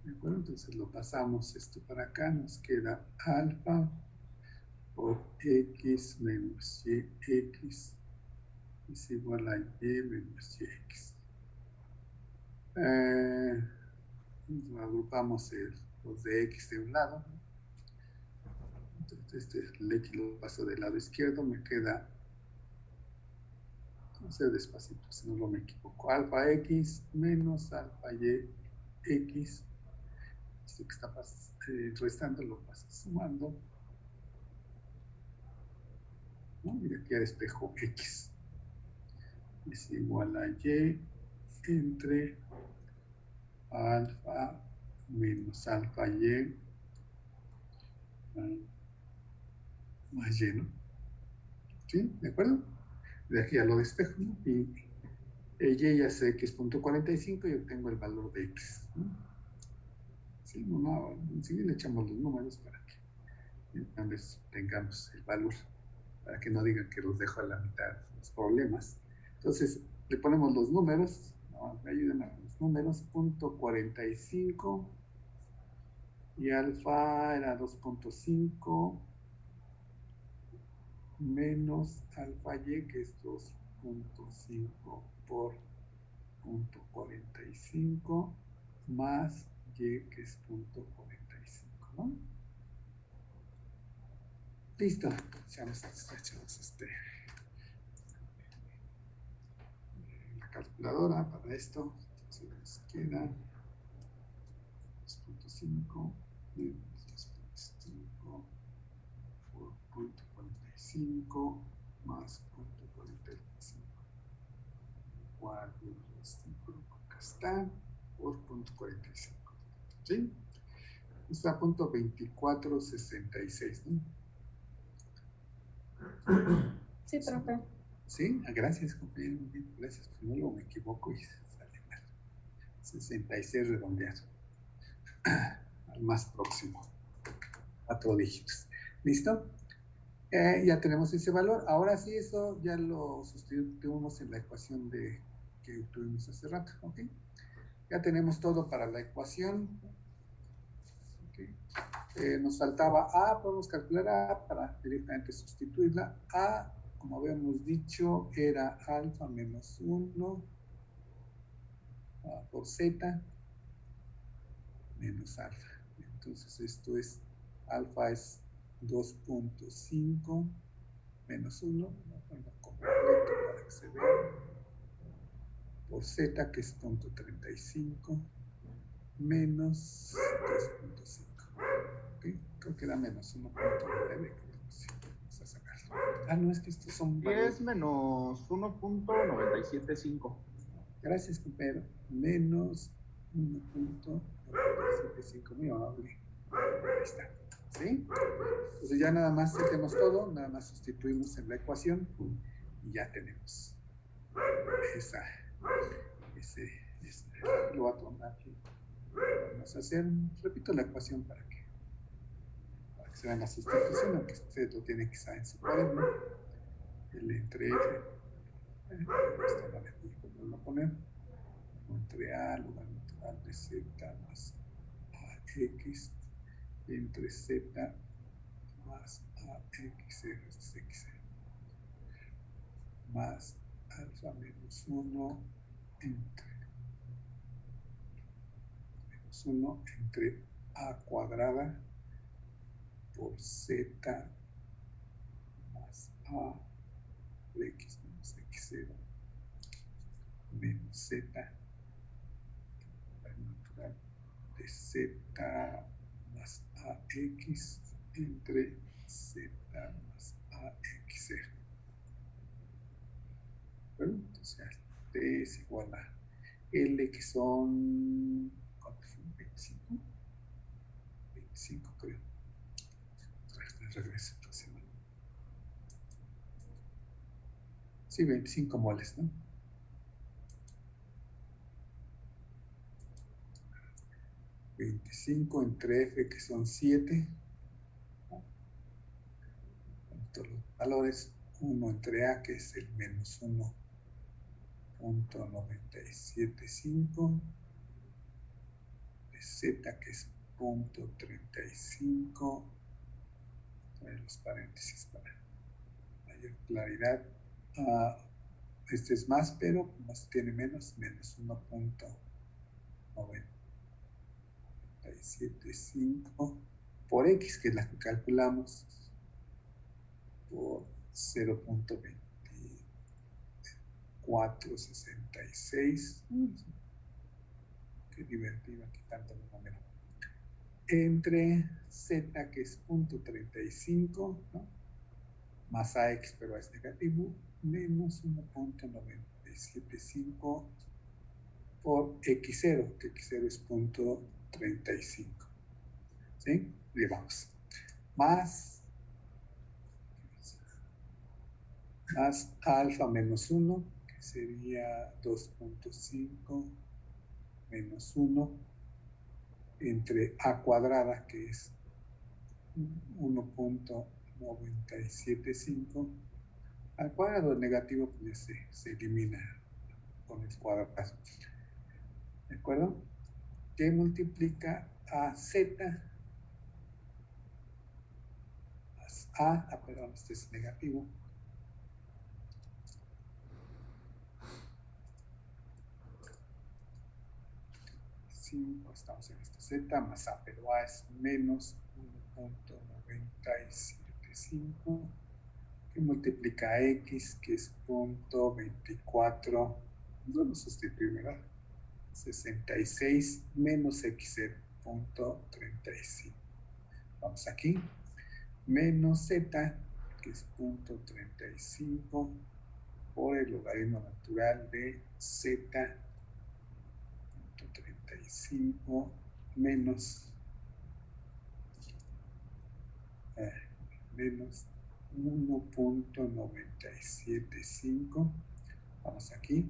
¿De acuerdo? Entonces lo pasamos esto para acá, nos queda alfa por x menos y x es igual a y menos yx. Agrupamos los de x de un lado. Entonces el x lo paso del lado izquierdo, me queda, no sé, despacito, si no me equivoco, alfa x menos alfa y x. Esto que está restando lo paso sumando, ¿no? Y aquí despejo x es igual a y entre alfa menos alfa y más y, ¿no? ¿Sí? ¿De acuerdo? De aquí ya lo despejo, ¿no? Y y ya sé que es 0.45 y obtengo el valor de x, ¿no? Sí, enseguida le echamos los números para que entonces tengamos el valor, para que no digan que los dejo a la mitad los problemas. Entonces le ponemos los números, ¿no? Me ayudan a los números, 0.45 y alfa era 2.5 menos alfa y, que es 2.5 por 0.45 más y, que es 0.45, ¿no? Listo. Echamos la calculadora para esto. Entonces nos queda 2.5 menos 2.5 por 0.45 más 0.45. Igual acá está por 0.45. ¿Sí? Está a 0.2466, ¿no? Sí, profe. Sí, gracias, compañero. Gracias, pues no luego me equivoco y sale mal. 66 redondeado. Al más próximo. 4 dígitos. ¿Listo? Ya tenemos ese valor. Ahora sí, eso ya lo sustituimos en la ecuación que obtuvimos hace rato. ¿Ok? Ya tenemos todo para la ecuación. ¿Okay? Nos faltaba A, podemos calcular A para directamente sustituirla. A, como habíamos dicho, era alfa menos 1 por z menos alfa. Entonces esto es, alfa es 2.5 menos 1, lo pongo completo para que se vea, por z, que es 0.35 menos 2.5. ¿Okay? Creo que da menos 1.9. Vamos a sacarlo. No, es que estos son 10 menos 1.975. Gracias, compañero. Menos 1.975. Muy amable. Ahí está. ¿Sí? Entonces ya nada más tenemos todo, nada más sustituimos en la ecuación y ya tenemos lo voy a tomar aquí. Vamos a hacer, repito la ecuación para que se vean la sustitución, aunque usted lo tiene que saber en su cuaderno. El entre F, esto no le voy a poner, entre A, lugar natural de Z más AX, entre Z más AXR, este es XR, más alfa menos 1 entre A cuadrada por Z más A por X menos X0 menos Z natural de Z más AX entre Z más AX0. Bueno, entonces T es igual a L, que son, ¿cuántos son? 25. 25 creo. Regreso entonces. Sí, 25 moles, ¿no? 25 entre F, que son 7. Todos los valores, 1 entre A, que es el menos 1.975, de Z, que es 0.35, en los paréntesis para mayor claridad. Este es más, pero como tiene menos 1.975 por X, que es la que calculamos, por 0.2466. Qué divertido aquí tanto el número. Entre Z, que es 0.35, ¿no? Más AX, pero es negativo, menos 1.975 por X0, que X0 es 0.35. ¿Sí? Y vamos. Más alfa menos 1, que sería 2.5 menos 1, entre A cuadrada, que es 1.975. Al cuadrado negativo, pues se elimina con el cuadrado. ¿De acuerdo? Que multiplica a Z, perdón, este es negativo. Estamos en esta Z más A, pero A es menos 1.975, que multiplica a X, que es 0.24, no lo sustituye, ¿verdad? 66 menos X0, 0.35. Vamos aquí, menos Z, que es 0.35, por el logaritmo natural de Z, 0.35, menos 1.975, vamos aquí,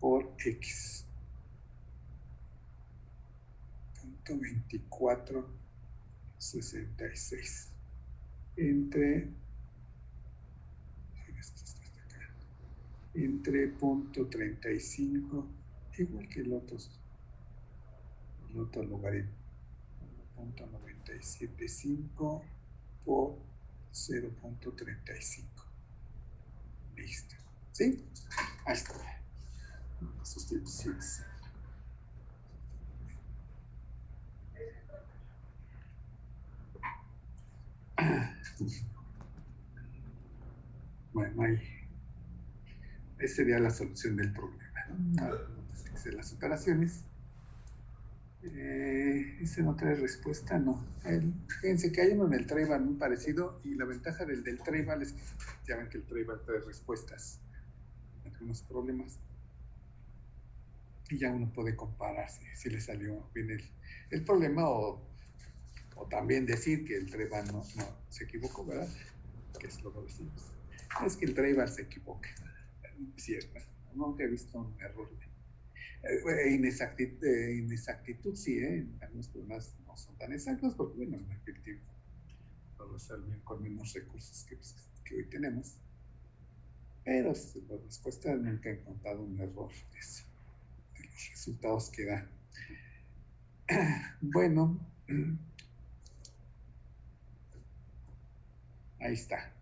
por X, 0.2466, entre 0.35, igual que el otro logaritmo, 0.975 por 0.35. Listo. ¿Sí? Ahí está. Sustituciones. Bueno, ahí sería la solución del problema, ¿no? Las operaciones. Ese no trae respuesta, no. Fíjense que hay uno en el Traybal muy parecido, y la ventaja del Traybal es que ya ven que el Traybal trae respuestas a algunos problemas, y ya uno puede comparar si le salió bien el problema, o también decir que el Traybal no se equivocó, ¿verdad? Que es lo que decimos. Es que el Traybal se equivoca, es cierto. Nunca he visto un error inexactitud, sí, algunos problemas no son tan exactos, porque bueno, en aquel tiempo lo resolvían con menos recursos que hoy tenemos, pero la respuesta nunca he encontrado un error de los resultados que da. Bueno, ahí está.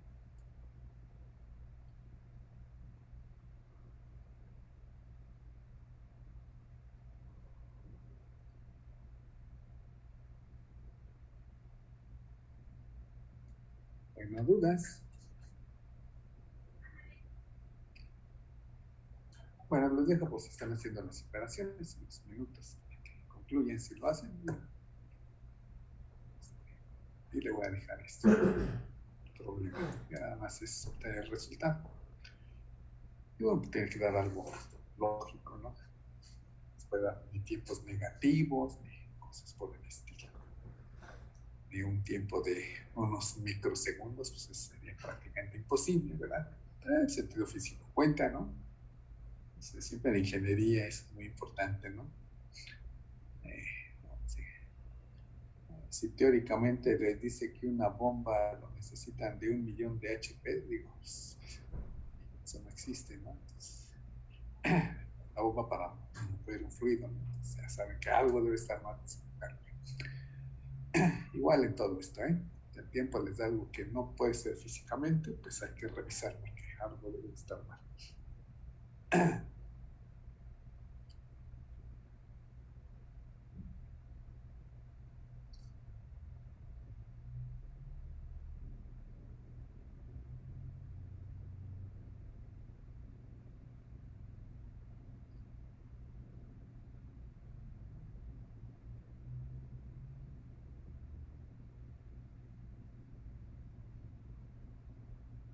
Bueno, dudas. Bueno, los dejo, pues están haciendo las operaciones, unos minutos que concluyen si lo hacen. Y le voy a dejar esto. Problema, nada más es obtener el resultado. Y bueno, tiene que dar algo lógico, ¿no? No puede dar ni tiempos negativos, ni cosas por el estilo. Ni un tiempo de unos microsegundos, pues eso sería prácticamente imposible, ¿verdad? El sentido físico cuenta, ¿no? Entonces, siempre la ingeniería es muy importante, ¿no? si teóricamente les dice que una bomba lo necesitan de 1.000.000 de HP, digo, pues, eso no existe, ¿no? Entonces, la bomba para mover un fluido, ¿no? Entonces, ya saben que algo debe estar mal. Igual en todo esto, ¿eh? El tiempo les da algo que no puede ser físicamente, pues hay que revisar porque algo debe estar mal.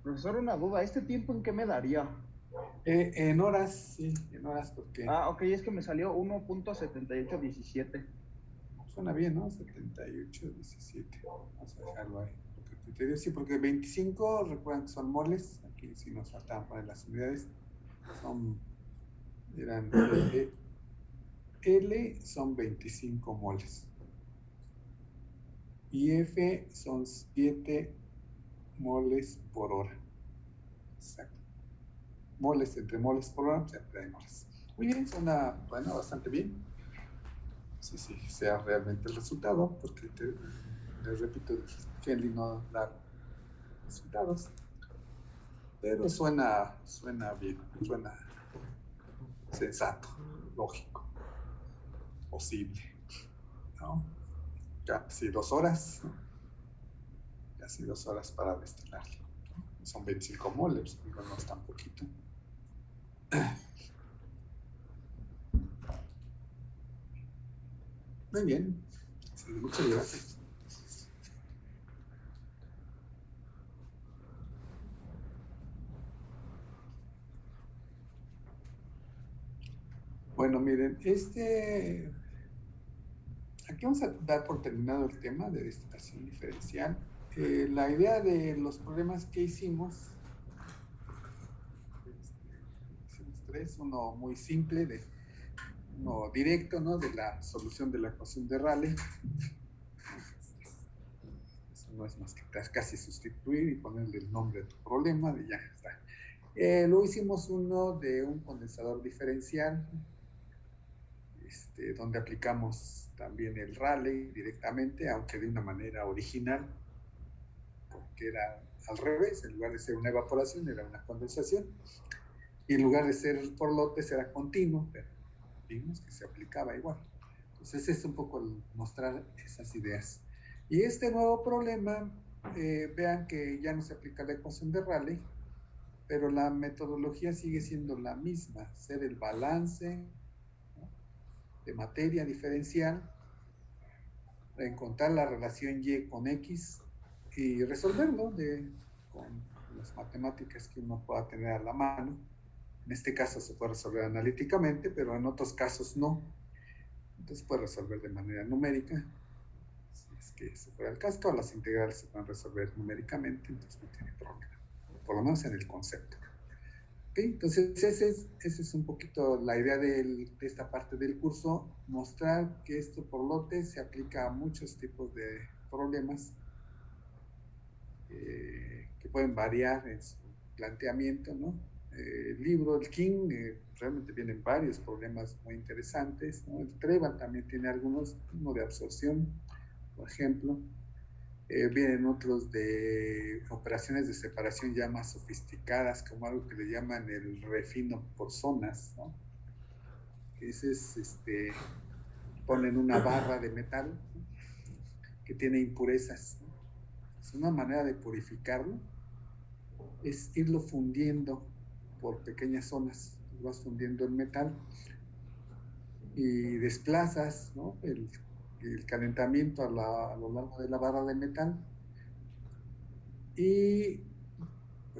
Profesor, una duda, ¿este tiempo en qué me daría? En horas, sí, en horas, porque Ok, es que me salió 1.7817. suena bien, ¿no? 78, 17. Vamos a dejarlo ahí. Porque te digo, sí, porque 25, recuerdan que son moles. Aquí sí nos faltaban poner las unidades. Eran L son 25 moles. Y F son 7 moles por hora. Exacto. Moles entre moles por hora, siempre hay moles. Muy bien, suena, bueno, bastante bien. Sí, sea realmente el resultado, porque les repito, Henry no da resultados. Pero suena bien, suena sensato, lógico, posible, ¿no? Casi 2 horas, ¿no? Casi 2 horas para destilarlo. Son 25 moles, digo, no es tan poquito. Muy bien, sí, muchas gracias. Bueno, miren, aquí vamos a dar por terminado el tema de destilación diferencial. La idea de los problemas que hicimos 3, uno muy simple, uno directo, ¿no? De la solución de la ecuación de Rayleigh. Eso no es más que casi sustituir y ponerle el nombre de tu problema, y ya está. Luego hicimos uno de un condensador diferencial, donde aplicamos también el Rayleigh directamente, aunque de una manera original, porque era al revés, en lugar de ser una evaporación, era una condensación, y en lugar de ser por lotes era continuo, pero vimos que se aplicaba igual. Entonces es un poco el mostrar esas ideas. Y este nuevo problema, vean que ya no se aplica la ecuación de Rayleigh, pero la metodología sigue siendo la misma, hacer el balance, ¿no?, de materia diferencial, encontrar la relación Y con X y resolverlo con las matemáticas que uno pueda tener a la mano. En este caso se puede resolver analíticamente, pero en otros casos no. Entonces puede resolver de manera numérica. Si es que se fuera el caso, todas las integrales se pueden resolver numéricamente, entonces no tiene problema, por lo menos en el concepto. ¿Okay? Entonces esa es un poquito la idea de esta parte del curso, mostrar que esto por lote se aplica a muchos tipos de problemas que pueden variar en su planteamiento, ¿no? El libro, el King, realmente vienen varios problemas muy interesantes, ¿no? El Treban también tiene algunos, uno de absorción, por ejemplo. Vienen otros de operaciones de separación ya más sofisticadas, como algo que le llaman el refino por zonas, ¿no? Ese es, ponen una barra de metal, ¿no?, que tiene impurezas, ¿no? Es una manera de purificarlo, es irlo fundiendo por pequeñas zonas. Vas fundiendo el metal y desplazas, ¿no?, el calentamiento a lo largo de la barra de metal, y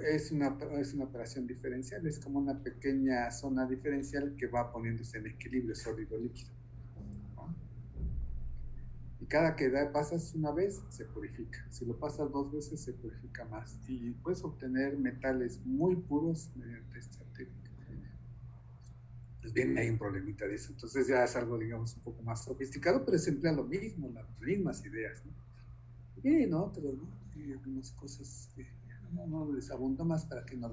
es una operación diferencial, es como una pequeña zona diferencial que va poniéndose en equilibrio sólido-líquido, ¿no? Y cada que pasas una vez, se purifica. Si lo pasas 2 veces, se purifica más. Y puedes obtener metales muy puros mediante esta técnica. Pues bien, hay un problemita de eso. Entonces ya es algo, digamos, un poco más sofisticado, pero se emplea lo mismo, las mismas ideas, ¿no? Y en otros, ¿no? Y algunas cosas que no les abundo más para que no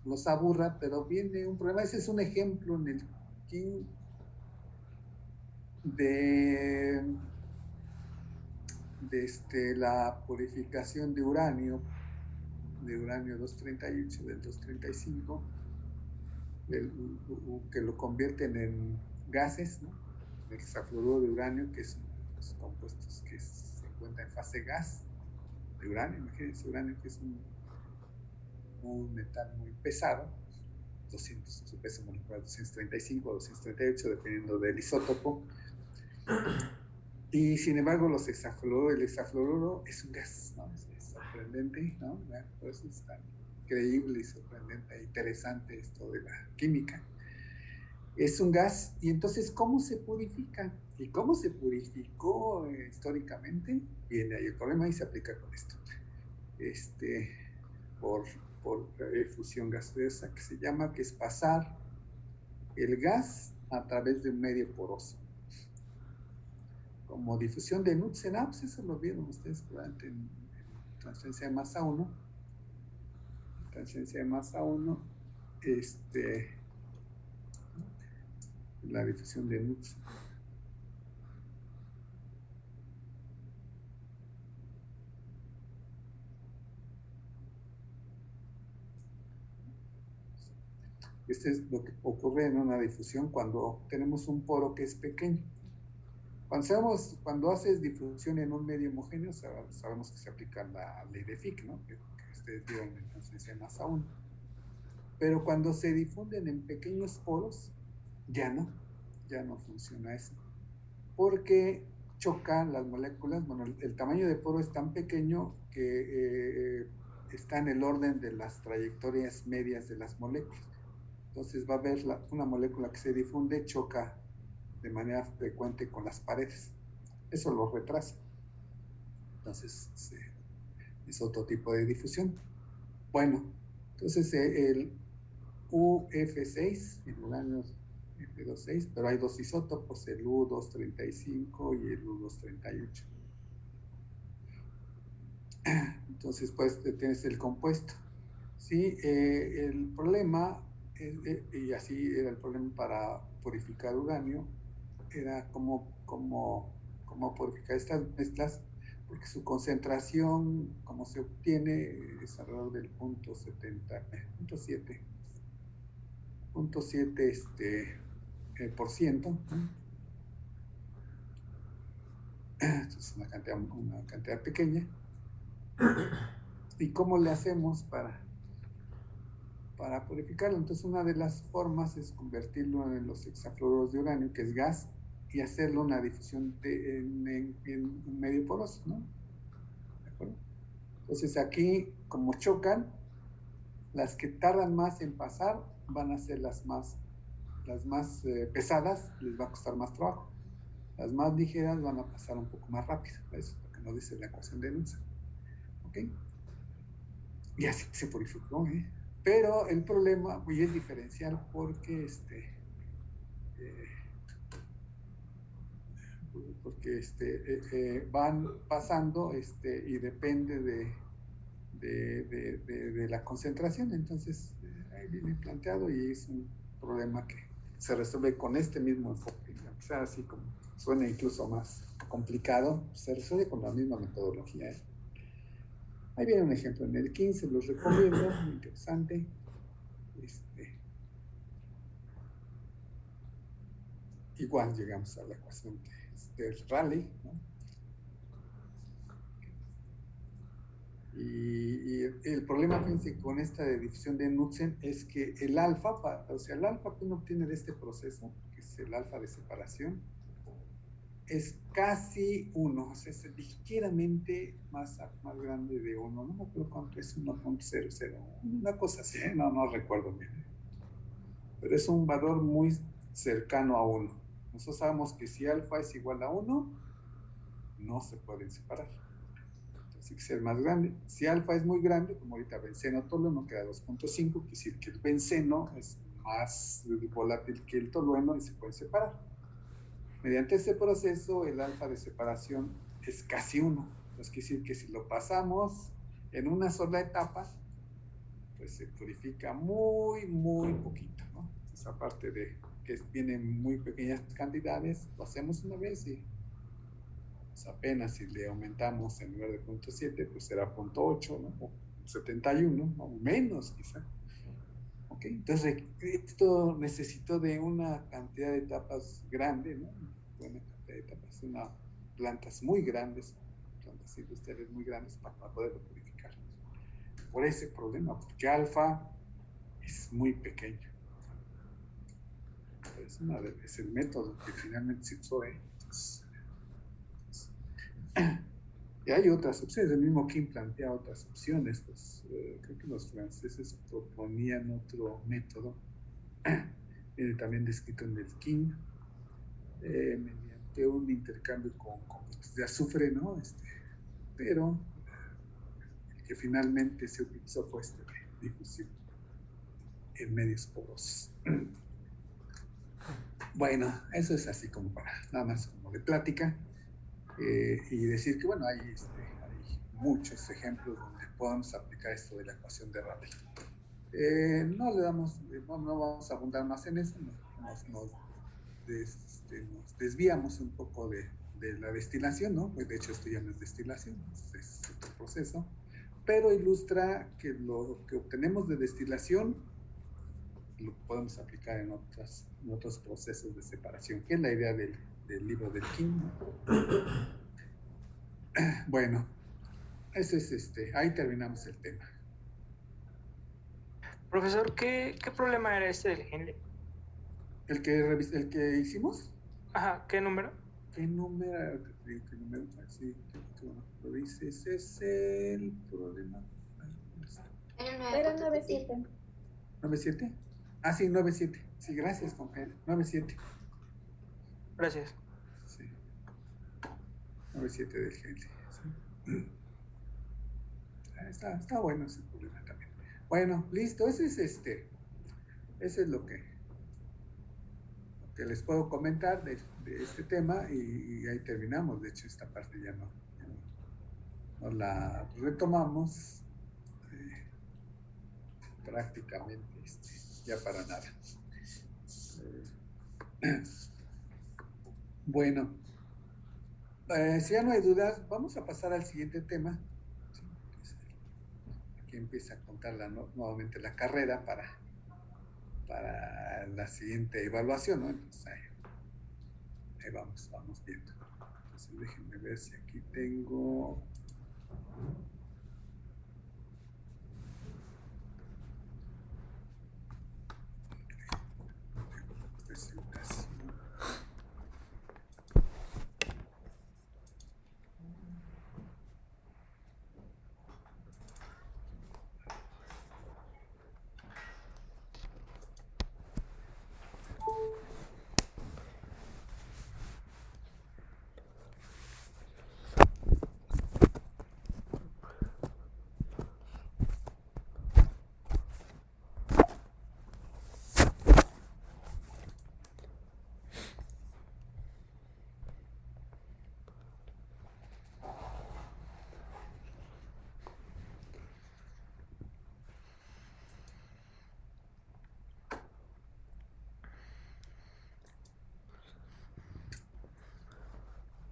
los aburra, pero viene un problema. Ese es un ejemplo en el que de la purificación de uranio 238, del 235, que lo convierten en gases, ¿no? El hexafluoruro de uranio, que es uno de los compuestos que se encuentra en fase gas de uranio. Imagínense, uranio, que es un metal muy pesado, 200, su peso molecular 235 o 238, dependiendo del isótopo. Y sin embargo, el hexafluoruro es un gas, ¿no? Es sorprendente, ¿no? Por eso es tan increíble y sorprendente e interesante esto de la química. Es un gas, y entonces, ¿cómo se purifica? ¿Y cómo se purificó históricamente? Viene ahí el problema y se aplica con esto. Por fusión gaseosa, que se llama, que es pasar el gas a través de un medio poroso. Como difusión de Knudsen, pues eso lo vieron ustedes durante en transferencia de masa 1. Transferencia de masa 1, la difusión de Knudsen. Este es lo que ocurre en una difusión cuando tenemos un poro que es pequeño. Cuando haces difusión en un medio homogéneo, sabemos que se aplica la ley de Fick, ¿no? Que ustedes vieron en transferencia de masa 1. Pero cuando se difunden en pequeños poros, ya no funciona eso. Porque chocan las moléculas. Bueno, el tamaño de poro es tan pequeño que está en el orden de las trayectorias medias de las moléculas. Entonces va a haber una molécula que se difunde, choca de manera frecuente con las paredes. Eso lo retrasa. Entonces es otro tipo de difusión. Bueno, entonces el UF6, el uranio F26, pero hay dos isótopos, el U235 y el U238. Entonces, pues tienes el compuesto. Sí, el problema, y así era el problema para purificar uranio, era cómo purificar estas mezclas, porque su concentración, como se obtiene, es alrededor del 0.7%, por ciento, ¿no? Entonces una cantidad pequeña. ¿Y cómo le hacemos para purificarlo? Entonces una de las formas es convertirlo en los hexafluoruros de uranio, que es gas, y hacerlo una difusión en un medio poroso, ¿no? ¿De acuerdo? Entonces aquí, como chocan, las que tardan más en pasar van a ser las más pesadas, les va a costar más trabajo. Las más ligeras van a pasar un poco más rápido. Eso es lo que nos dice la ecuación de Knudsen. ¿Ok? Y así se purificó, ¿eh? Pero el problema, y es diferencial porque van pasando y depende de la concentración. Entonces ahí viene planteado y es un problema que se resuelve con este mismo enfoque. O sea, así como suena incluso más complicado, se resuelve con la misma metodología, ¿eh? Ahí viene un ejemplo en el 15, los recomiendo, muy interesante. Igual llegamos a la ecuación del Rayleigh, ¿no? Y el problema, fíjense, con esta de difusión de Knudsen es que el alfa, el alfa que uno obtiene de este proceso, que es el alfa de separación, es casi 1, o sea, es ligeramente más grande de 1, no me acuerdo cuánto es, 1.00, una cosa así, ¿eh? No recuerdo bien, pero es un valor muy cercano a 1. Nosotros sabemos que si alfa es igual a 1, no se pueden separar. Entonces hay que ser más grande. Si alfa es muy grande, como ahorita benceno tolueno queda 2.5, quiere decir que el benceno es más volátil que el tolueno y se puede separar. Mediante ese proceso, el alfa de separación es casi 1. Es decir, que si lo pasamos en una sola etapa, pues se purifica muy, muy poquito, ¿no? Entonces, aparte de que vienen muy pequeñas cantidades, lo hacemos una vez y pues apenas si le aumentamos en lugar de 0.7, pues será 0.8, ¿no? O 71, ¿no? O menos quizá. ¿Ok? Entonces, esto necesito de una cantidad de etapas grande, ¿no? Buena cantidad de etapas, plantas muy grandes, plantas industriales muy grandes para poderlo purificar. Por ese problema, porque alfa es muy pequeño. Es el método que finalmente se usó. Y hay otras opciones, el mismo Kim plantea otras opciones. Creo que los franceses proponían otro método, también descrito en el Kim, mediante un intercambio con compuestos de azufre, ¿no? Pero el que finalmente se utilizó fue de difusión en medios porosos. Bueno, eso es así como para nada más como de plática, y decir que bueno, hay muchos ejemplos donde podemos aplicar esto de la ecuación de Rayleigh. No vamos a abundar más en eso, nos desviamos un poco de la destilación, ¿no? Pues de hecho esto ya no es destilación, es otro proceso, pero ilustra que lo que obtenemos de destilación lo podemos aplicar en otros procesos de separación, que es la idea del libro del Kim, ¿no? Bueno, ese es ahí terminamos el tema. Profesor, ¿qué problema era este del Henle? ¿El que hicimos? Ajá, ¿qué número? ¿Qué número? Sí, bueno, lo dices, es el problema. Era 9-7. ¿9-7? Ah, sí, 9-7. Sí, gracias, compañero. 9-7. Gracias. Sí. 9-7 del Henle. Sí. Está bueno ese problema también. Bueno, listo. Ese es lo que les puedo comentar de este tema, y ahí terminamos. De hecho, esta parte ya no la retomamos prácticamente ya para nada. Bueno, si ya no hay dudas, vamos a pasar al siguiente tema. Aquí empieza a contar nuevamente la carrera para la siguiente evaluación, ¿no? Entonces ahí vamos viendo. Entonces déjenme ver si aquí tengo... presentación.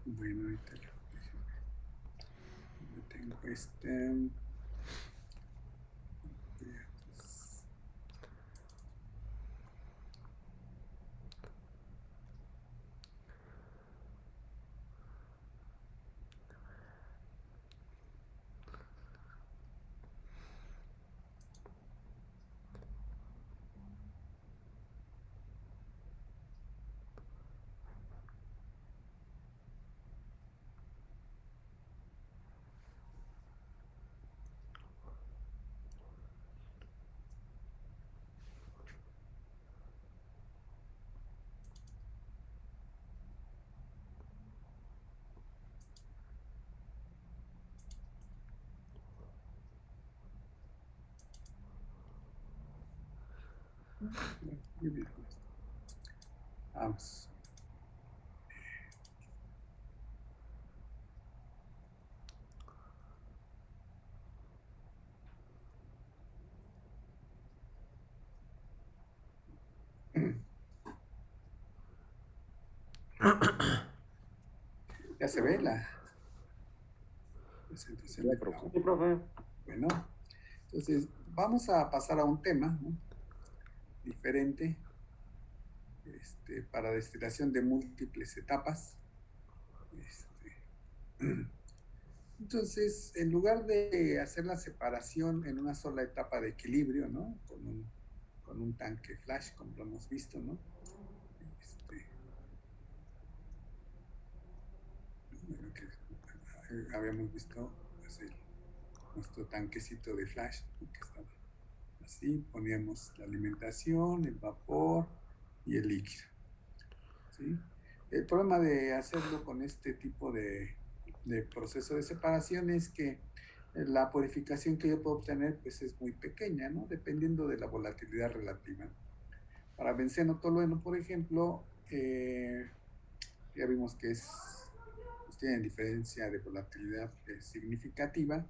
Bueno, ahorita yo tengo Muy bien. Vamos. Ya se ve la presentación del PowerPoint. Sí, profe. Bueno, entonces vamos a pasar a un tema, ¿no?, diferente, para destilación de múltiples etapas. Entonces, en lugar de hacer la separación en una sola etapa de equilibrio, ¿no?, con un tanque flash, como lo hemos visto, ¿no?, bueno, que habíamos visto pues, nuestro tanquecito de flash, ¿no?, que estaba así, poníamos la alimentación, el vapor y el líquido, ¿sí? El problema de hacerlo con este tipo de proceso de separación es que la purificación que yo puedo obtener pues es muy pequeña, ¿no?, dependiendo de la volatilidad relativa. Para benceno tolueno, por ejemplo, ya vimos que pues tiene diferencia de volatilidad significativa.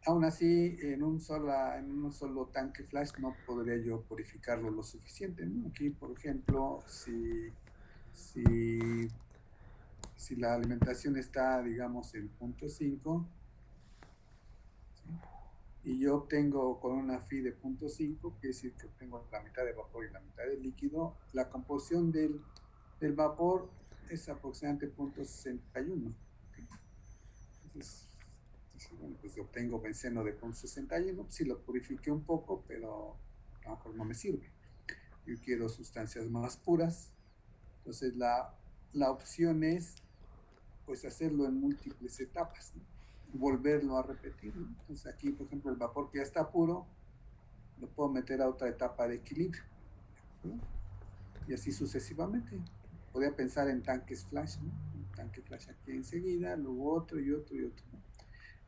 Aún así, en un solo tanque flash no podría yo purificarlo lo suficiente, ¿no? Aquí, por ejemplo, si la alimentación está, digamos, en 0.5, ¿sí?, y yo obtengo con una phi de 0.5, quiere decir que obtengo la mitad de vapor y la mitad de líquido, la composición del vapor es aproximadamente 0.61. Entonces, bueno, pues obtengo benceno de 0.61, si lo purifiqué un poco, pero a lo mejor no me sirve. Yo quiero sustancias más puras, entonces la opción es pues hacerlo en múltiples etapas, ¿no?, volverlo a repetir, ¿no? Entonces aquí, por ejemplo, el vapor que ya está puro, lo puedo meter a otra etapa de equilibrio, ¿no?, y así sucesivamente. Podría pensar en tanques flash, ¿no?, un tanque flash aquí enseguida, luego otro y otro y otro, ¿no?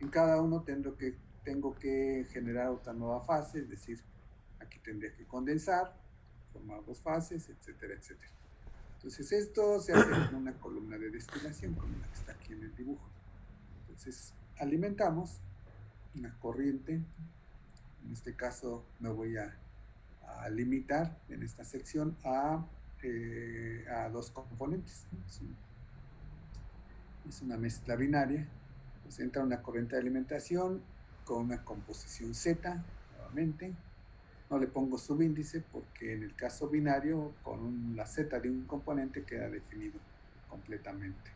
En cada uno tengo que generar otra nueva fase, es decir, aquí tendría que condensar, formar dos fases, etcétera, etcétera. Entonces esto se hace con una columna de destilación, como la que está aquí en el dibujo. Entonces alimentamos una corriente, en este caso me voy a limitar en esta sección a dos componentes, ¿no? Es una mezcla binaria, pues entra una corriente de alimentación con una composición Z, nuevamente. No le pongo subíndice porque en el caso binario, con la Z de un componente queda definido completamente.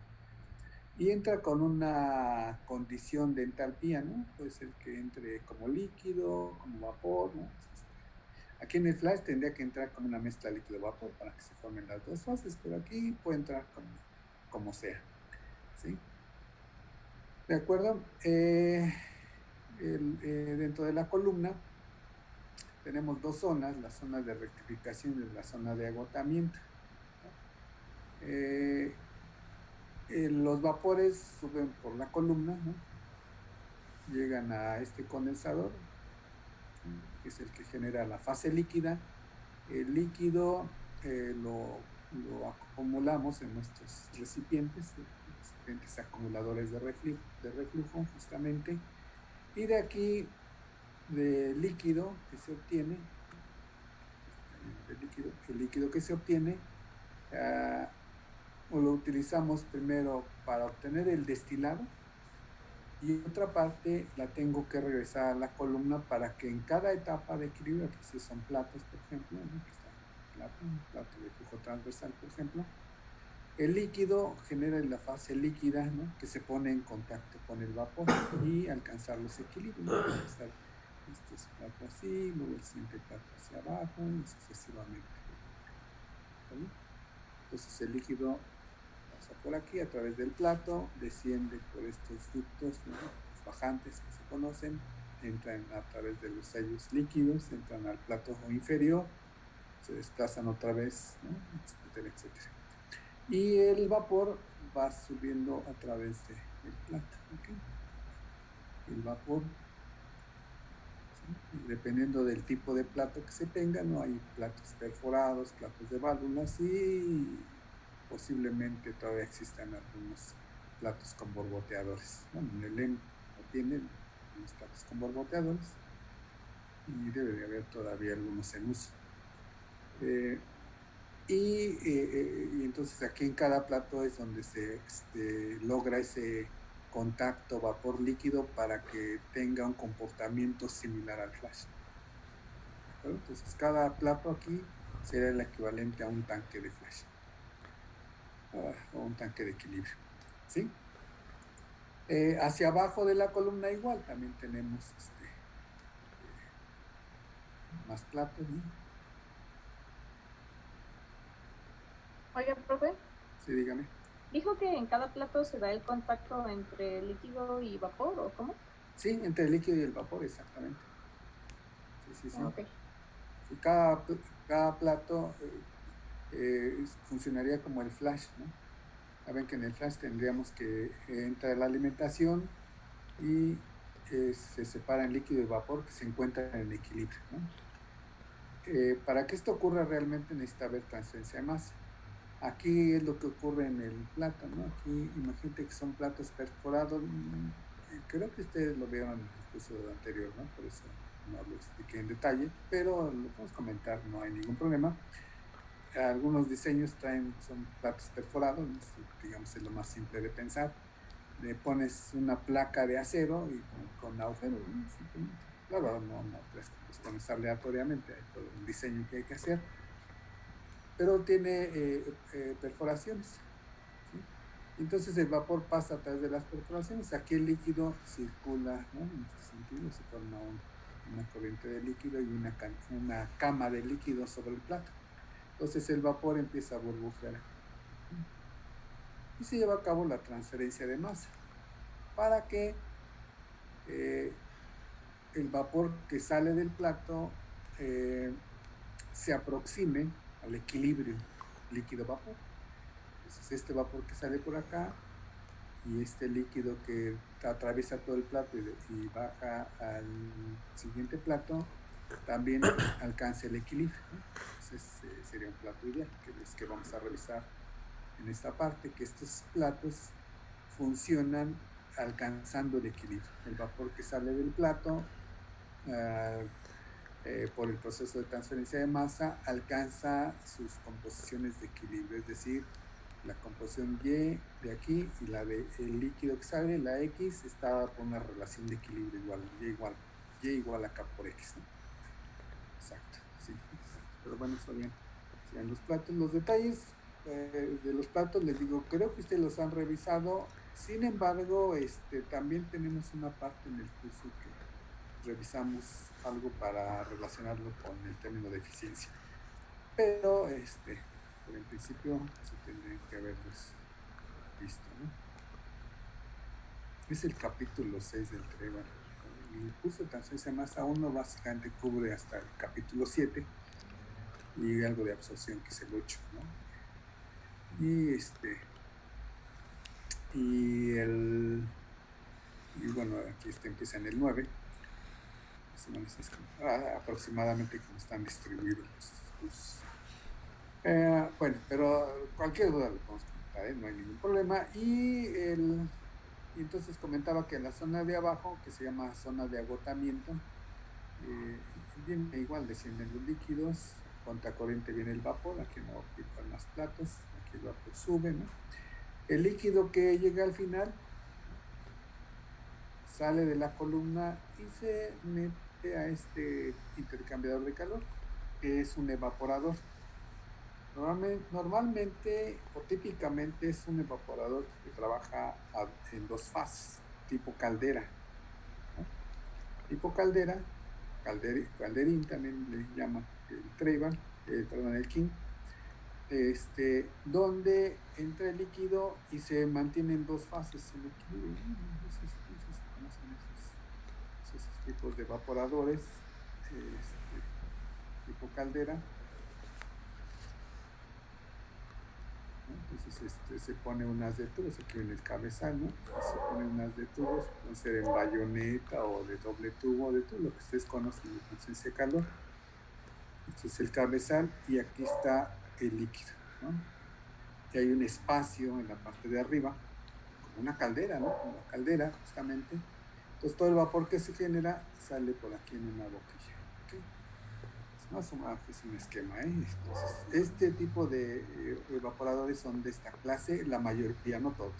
Y entra con una condición de entalpía, ¿no? Puede ser que entre como líquido, como vapor, ¿no? Aquí en el flash tendría que entrar como una mezcla líquido-vapor para que se formen las dos fases, pero aquí puede entrar como sea, ¿sí? ¿De acuerdo? Dentro de la columna tenemos dos zonas, la zona de rectificación y la zona de agotamiento, ¿no? Los vapores suben por la columna, ¿no?, llegan a este condensador, ¿sí?, que es el que genera la fase líquida. El líquido lo acumulamos en nuestros recipientes acumuladores de reflujo, justamente, y de aquí, del líquido que se obtiene, el líquido que se obtiene, lo utilizamos primero para obtener el destilado, y otra parte la tengo que regresar a la columna para que en cada etapa de equilibrio, aquí sí son platos, por ejemplo, ¿no?, aquí está un plato de flujo transversal, por ejemplo, el líquido genera la fase líquida, ¿no?, que se pone en contacto con el vapor y alcanzar los equilibrios, ¿no? Empezar este plato así, luego el siguiente plato hacia abajo y sucesivamente, ¿vale? Entonces el líquido pasa por aquí a través del plato, desciende por estos ductos, ¿no?, los bajantes que se conocen, entran a través de los sellos líquidos, entran al plato inferior, se desplazan otra vez, ¿no?, etcétera, etcétera. Y el vapor va subiendo a través del plato, ¿ok? El vapor ¿sí? Y dependiendo del tipo de plato que se tenga, ¿no? Hay platos perforados, platos de válvulas y posiblemente todavía existan algunos platos con borboteadores. Bueno, en el EM no tienen los platos con borboteadores y debe de haber todavía algunos en uso. Y entonces aquí en cada plato es donde se logra ese contacto vapor líquido para que tenga un comportamiento similar al flash. ¿De entonces cada plato aquí será el equivalente a un tanque de flash o un tanque de equilibrio. ¿Sí? Hacia abajo de la columna igual también tenemos más platos, ¿no? Oiga, profe, Sí, dígame. ¿dijo que en cada plato se da el contacto entre líquido y vapor o cómo? Sí, entre el líquido y el vapor, exactamente. Sí. Ok. Sí, cada plato funcionaría como el flash, ¿no? Saben que en el flash tendríamos que entra la alimentación y se separa en líquido y vapor que se encuentran en equilibrio, ¿no? Para que esto ocurra realmente necesita haber transferencia de masa. Aquí es lo que ocurre en el plato, ¿no? Aquí imagínate que son platos perforados. Creo que ustedes lo vieron en el curso anterior, ¿no? Por eso no lo expliqué en detalle, pero lo podemos comentar, no hay ningún problema. Algunos diseños son platos perforados, ¿no? Digamos, es lo más simple de pensar. Le pones una placa de acero y con agujeros, ¿no? Simplemente. Claro, no crees que los pones aleatoriamente, hay todo un diseño que hay que hacer, pero tiene perforaciones, ¿sí? Entonces el vapor pasa a través de las perforaciones, aquí el líquido circula, ¿no? En este sentido se forma una corriente de líquido y una cama de líquido sobre el plato. Entonces el vapor empieza a burbujear y se lleva a cabo la transferencia de masa para que el vapor que sale del plato se aproxime al equilibrio líquido-vapor. Entonces este vapor que sale por acá y este líquido que atraviesa todo el plato y baja al siguiente plato también alcanza el equilibrio, ¿no? Entonces sería un plato ideal, que es que vamos a revisar en esta parte, que estos platos funcionan alcanzando el equilibrio. El vapor que sale del plato por el proceso de transferencia de masa alcanza sus composiciones de equilibrio, es decir, la composición Y de aquí y la de el líquido que sale, la X, está por una relación de equilibrio igual, Y igual a K por X, ¿no? Exacto, sí, exacto. Pero bueno, eso bien. Sean los platos, los detalles de los platos, les digo, creo que ustedes los han revisado. Sin embargo, también tenemos una parte en el curso que revisamos algo para relacionarlo con el término de eficiencia. Pero, en principio, sí tendrían que haberlos visto, ¿no? Es el capítulo 6 del Treban. El curso de transferencia de masa 1 básicamente cubre hasta el capítulo 7 y algo de absorción, que es el 8, ¿no? Y bueno, aquí empieza en el 9. Más o menos es aproximadamente como están distribuidos los cursos. Bueno, pero cualquier duda lo podemos comentar, ¿eh? No hay ningún problema. Y entonces comentaba que la zona de abajo, que se llama zona de agotamiento, viene igual, descienden los líquidos, contracorriente viene el vapor, aquí no hay más platos, aquí el vapor sube, ¿no? El líquido que llega al final sale de la columna y se mete a este intercambiador de calor, que es un evaporador. Normalmente o típicamente es un evaporador que trabaja en dos fases, tipo caldera, ¿no? Tipo caldera, calderín también le llaman el Trevan, perdón, el King, donde entra el líquido y se mantienen dos fases en equilibrio. No sé si conocen esos tipos de evaporadores, tipo caldera, ¿no? Entonces se pone un haz de tubos, aquí en el cabezal, ¿no? Se pone un haz de tubos, puede ser en bayoneta o de doble tubo, de todo lo que ustedes conocen de conciencia de calor. Este es el cabezal y aquí está el líquido, ¿no? Y hay un espacio en la parte de arriba, como una caldera, ¿no? Como una caldera, justamente. Entonces todo el vapor que se genera sale por aquí en una boquilla, ¿ok? Es más o menos es un esquema, ¿eh? Entonces, este tipo de evaporadores son de esta clase, la mayoría, no todos.